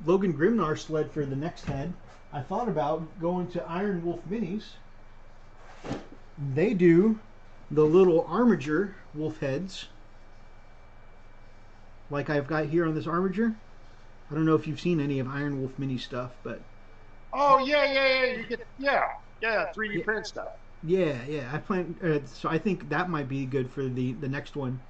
Logan Grimnar sled for the next head, I thought about going to Iron Wolf Minis. They do the little armature wolf heads, like I've got here on this armature. I don't know if you've seen any of Iron Wolf Mini stuff, but you get 3D print stuff. Yeah. I plan. So I think that might be good for the next one.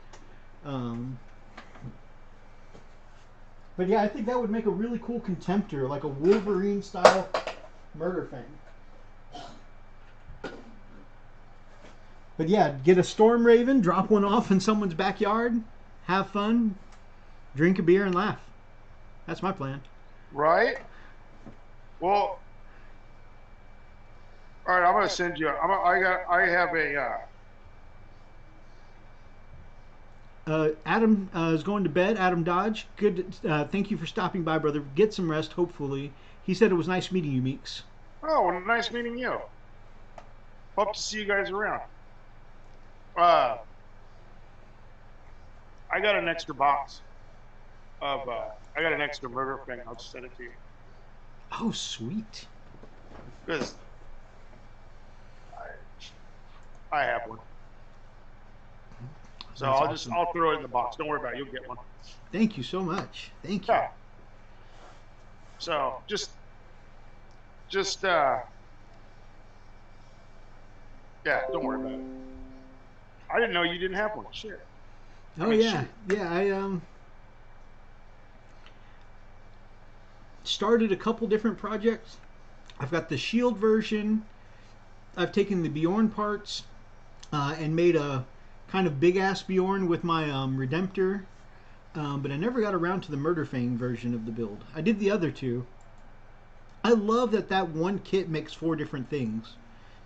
But yeah, I think that would make a really cool Contemptor, like a Wolverine style Murderfang. But yeah, get a Storm Raven, drop one off in someone's backyard, have fun, drink a beer, and laugh. That's my plan. Right? Well, all right, I'm going to send you. I have Adam is going to bed. Adam Dodge. Good. Thank you for stopping by, brother. Get some rest, hopefully. He said it was nice meeting you, Meeks. Oh, well, nice meeting you. Hope to see you guys around. I got an extra box of. I got an extra Murderfang. I'll just send it to you. Oh, sweet. Because I have one. So That's awesome. I'll throw it in the box. Don't worry about it. You'll get one. Thank you so much. Thank you. Yeah. So just don't worry about it. I didn't know you didn't have one. Shit. Oh yeah. I started a couple different projects. I've got the Shield version. I've taken the Bjorn parts and made a kind of big ass Bjorn with my Redemptor, but I never got around to the Murderfang version of the build. I did the other two. I love that one kit makes 4 different things.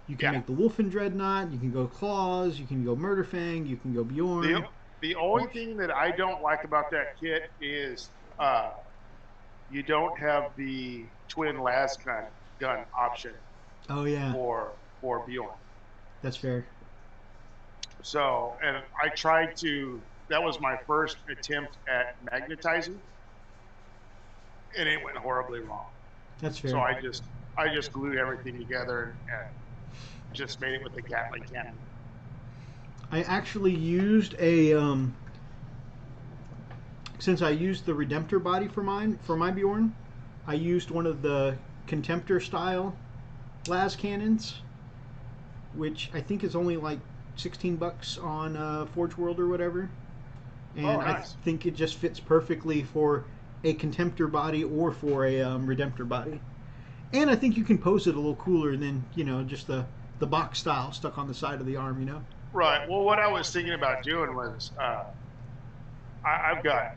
You can make the Wolfen Dreadnought, you can go Claws, you can go Murderfang, you can go Bjorn. The only thing that I don't like about that kit is you don't have the twin las gun option. Oh yeah. For Bjorn. That's fair. So, and I tried to. That was my first attempt at magnetizing, and it went horribly wrong. That's fair. So I just glued everything together and just made it with the Gatling cannon. I actually used a since I used the Redemptor body for my Bjorn, I used one of the Contemptor style las cannons, which I think is only like $16 on Forge World or whatever, and nice. I think it just fits perfectly for a Contemptor body or for a Redemptor body, and I think you can pose it a little cooler than just the box style stuck on the side of the arm. Right. Well, what I was thinking about doing was I've got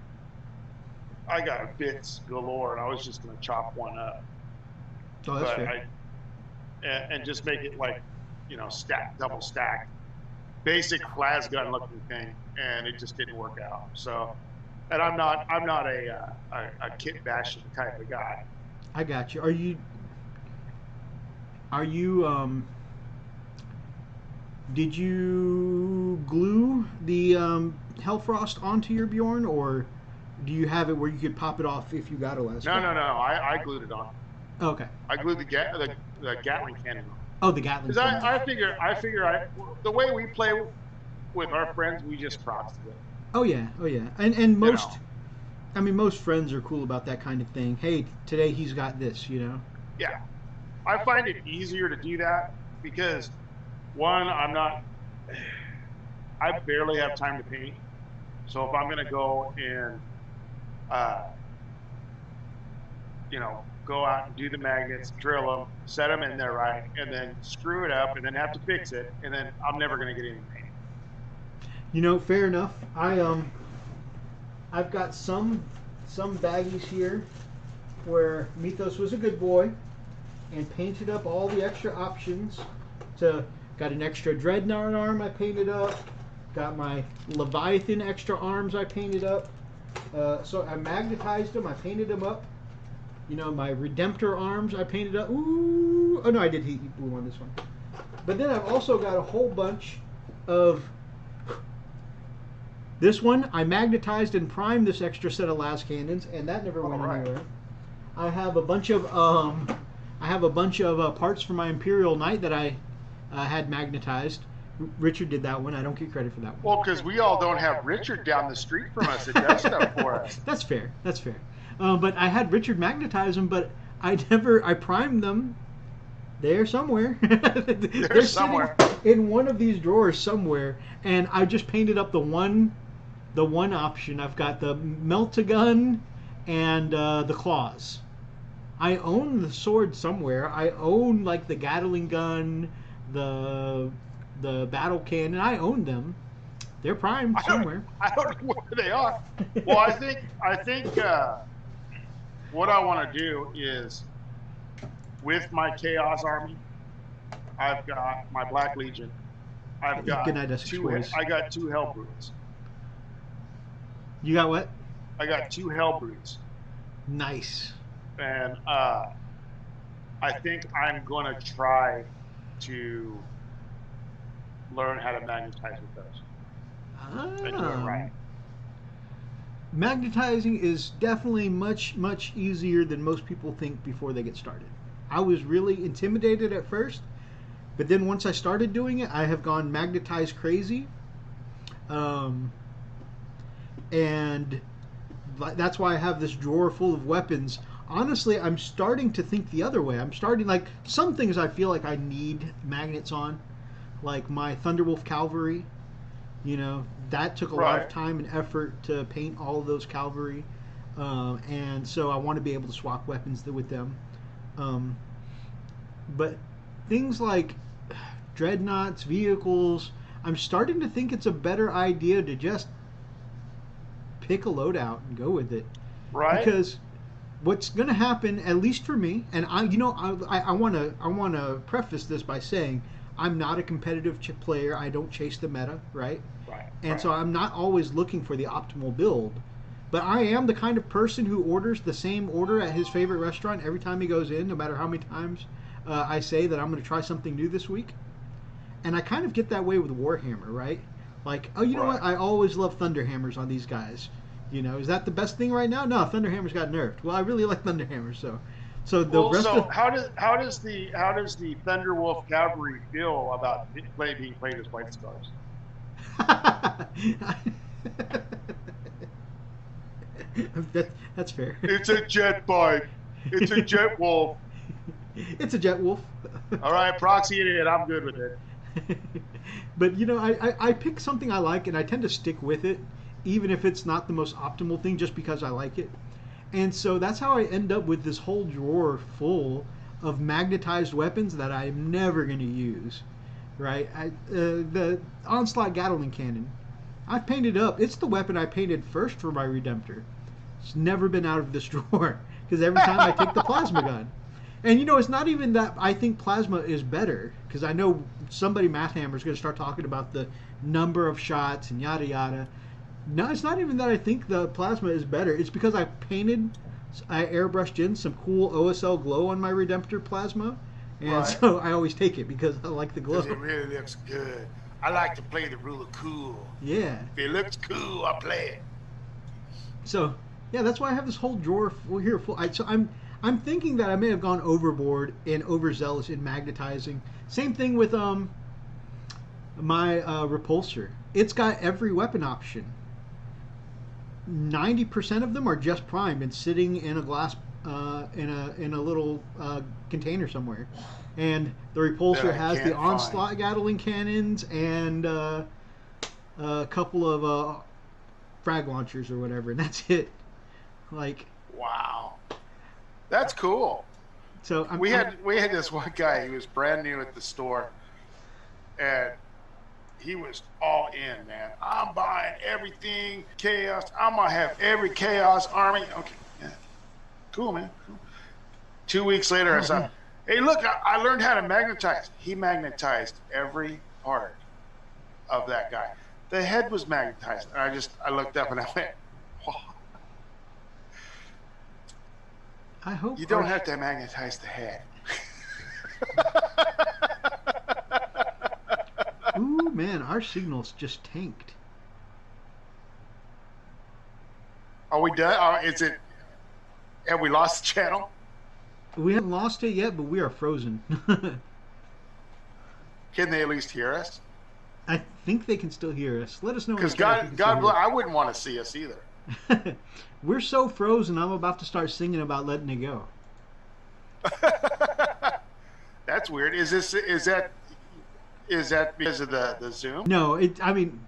bits galore, and I was just gonna chop one up, Oh, that's but fair. and just make it like, double stacked, basic las gun looking thing, and it just didn't work out. So, and I'm not a kit bashing type of guy. I got you. Are you did you glue the Hellfrost onto your Bjorn, or do you have it where you could pop it off if you got a last? No, no, no. I glued it on. Oh, okay. I glued the Gatling cannon on. Oh, the Gatling. Because I figure the way we play with our friends, we just crossed it. Oh yeah, oh yeah, and most, I mean, most friends are cool about that kind of thing. Hey, today he's got this, Yeah, I find it easier to do that because, one, I barely have time to paint. So if I'm gonna go and, go out and do the magnets, drill them, set them in there right, and then screw it up, and then have to fix it, and then I'm never gonna get any paint. Fair enough. I've got some baggies here where Mythos was a good boy and painted up all the extra options. Got an extra Dreadnought arm I painted up. Got my Leviathan extra arms I painted up. So I magnetized them. I painted them up. My Redemptor arms I painted up. Ooh! Oh no, I did heat blue on this one. But then I've also got a whole bunch of. This one I magnetized and primed this extra set of las cannons, and that never went anywhere. I have a bunch of parts for my Imperial Knight that I had magnetized. Richard did that one. I don't get credit for that one. Well, because we all don't have Richard down the street from us that does stuff for us. That's fair. That's fair. But I had Richard magnetize them, but I primed them. They're somewhere. They're somewhere in one of these drawers somewhere, and I just painted up the one option. I've got the Melt-A-Gun and the claws. I own the sword somewhere. I own like the Gatling gun, the battle cannon. I own them. They're primed somewhere. I don't know where they are. Well, I think what I want to do is, with my Chaos Army, I've got my Black Legion. I've got I got two Hellbrutes. You got what? I got two Hellbrutes. Nice. And I think I'm going to try to learn how to magnetize with those. And do it right. Magnetizing is definitely much, much easier than most people think before they get started. I was really intimidated at first, but then once I started doing it, I have gone magnetized crazy. And that's why I have this drawer full of weapons. Honestly, I'm starting to think the other way. I'm starting, like, some things I feel like I need magnets on, like my Thunderwolf Cavalry. That took a lot of time and effort to paint all of those cavalry, and so I want to be able to swap weapons with them. But things like dreadnoughts, vehicles, I'm starting to think it's a better idea to just pick a loadout and go with it. Right. Because what's going to happen, at least for me, and I want to preface this by saying I'm not a competitive player. I don't chase the meta, right? And so I'm not always looking for the optimal build. But I am the kind of person who orders the same order at his favorite restaurant every time he goes in, no matter how many times I say that I'm going to try something new this week. And I kind of get that way with Warhammer, right? Like, oh, you know what? I always love Thunderhammers on these guys. Is that the best thing right now? No, Thunderhammers got nerfed. Well, I really like Thunderhammers, so how does the Thunderwolf Cavalry feel about being played as White Scars? That's fair. It's a jet bike. It's a jet wolf. It's a jet wolf. All right, proxy it. I'm good with it. But I pick something I like, and I tend to stick with it, even if it's not the most optimal thing, just because I like it. And so that's how I end up with this whole drawer full of magnetized weapons that I'm never going to use. Right? The Onslaught Gatling cannon. I've painted up. It's the weapon I painted first for my Redemptor. It's never been out of this drawer because every time I take the plasma gun. And you know, it's not even that I think plasma is better, because I know somebody, Math Hammer, is going to start talking about the number of shots and yada yada. No, it's not even that I think the plasma is better. It's because I airbrushed in some cool OSL glow on my Redemptor plasma, and Right. so I always take it because I like the glow. 'Cause it really looks good. I like to play the rule of cool. Yeah. If it looks cool, I play it. So yeah, that's why I have this whole drawer full here. So I'm thinking that I may have gone overboard and overzealous in magnetizing. Same thing with my repulsor. It's got every weapon option. 90% of them are just primed and sitting in a glass in a little container somewhere. And the repulsor That I has the can't Onslaught Gatling cannons and a couple of frag launchers or whatever, and that's it. Like, Wow, that's cool. so We had this one guy. He was brand new at the store, and he was all in, man. I'm buying everything chaos. I'm gonna have every chaos army. Okay, yeah, cool, man. Cool. 2 weeks later, I saw, hey, look, I learned how to magnetize. He magnetized every part of that guy. The head was magnetized, and I looked up and I went, wow. I hope You don't have to magnetize the head. Ooh, man, our signal's just tanked. Are we done? Is it? Have we lost the channel? We haven't lost it yet, but we are frozen. Can they at least hear us? I think they can still hear us. Let us know. Because God bless, I wouldn't want to see us either. We're so frozen. I'm about to start singing about letting it go. That's weird. Is that because of the Zoom? No, I mean,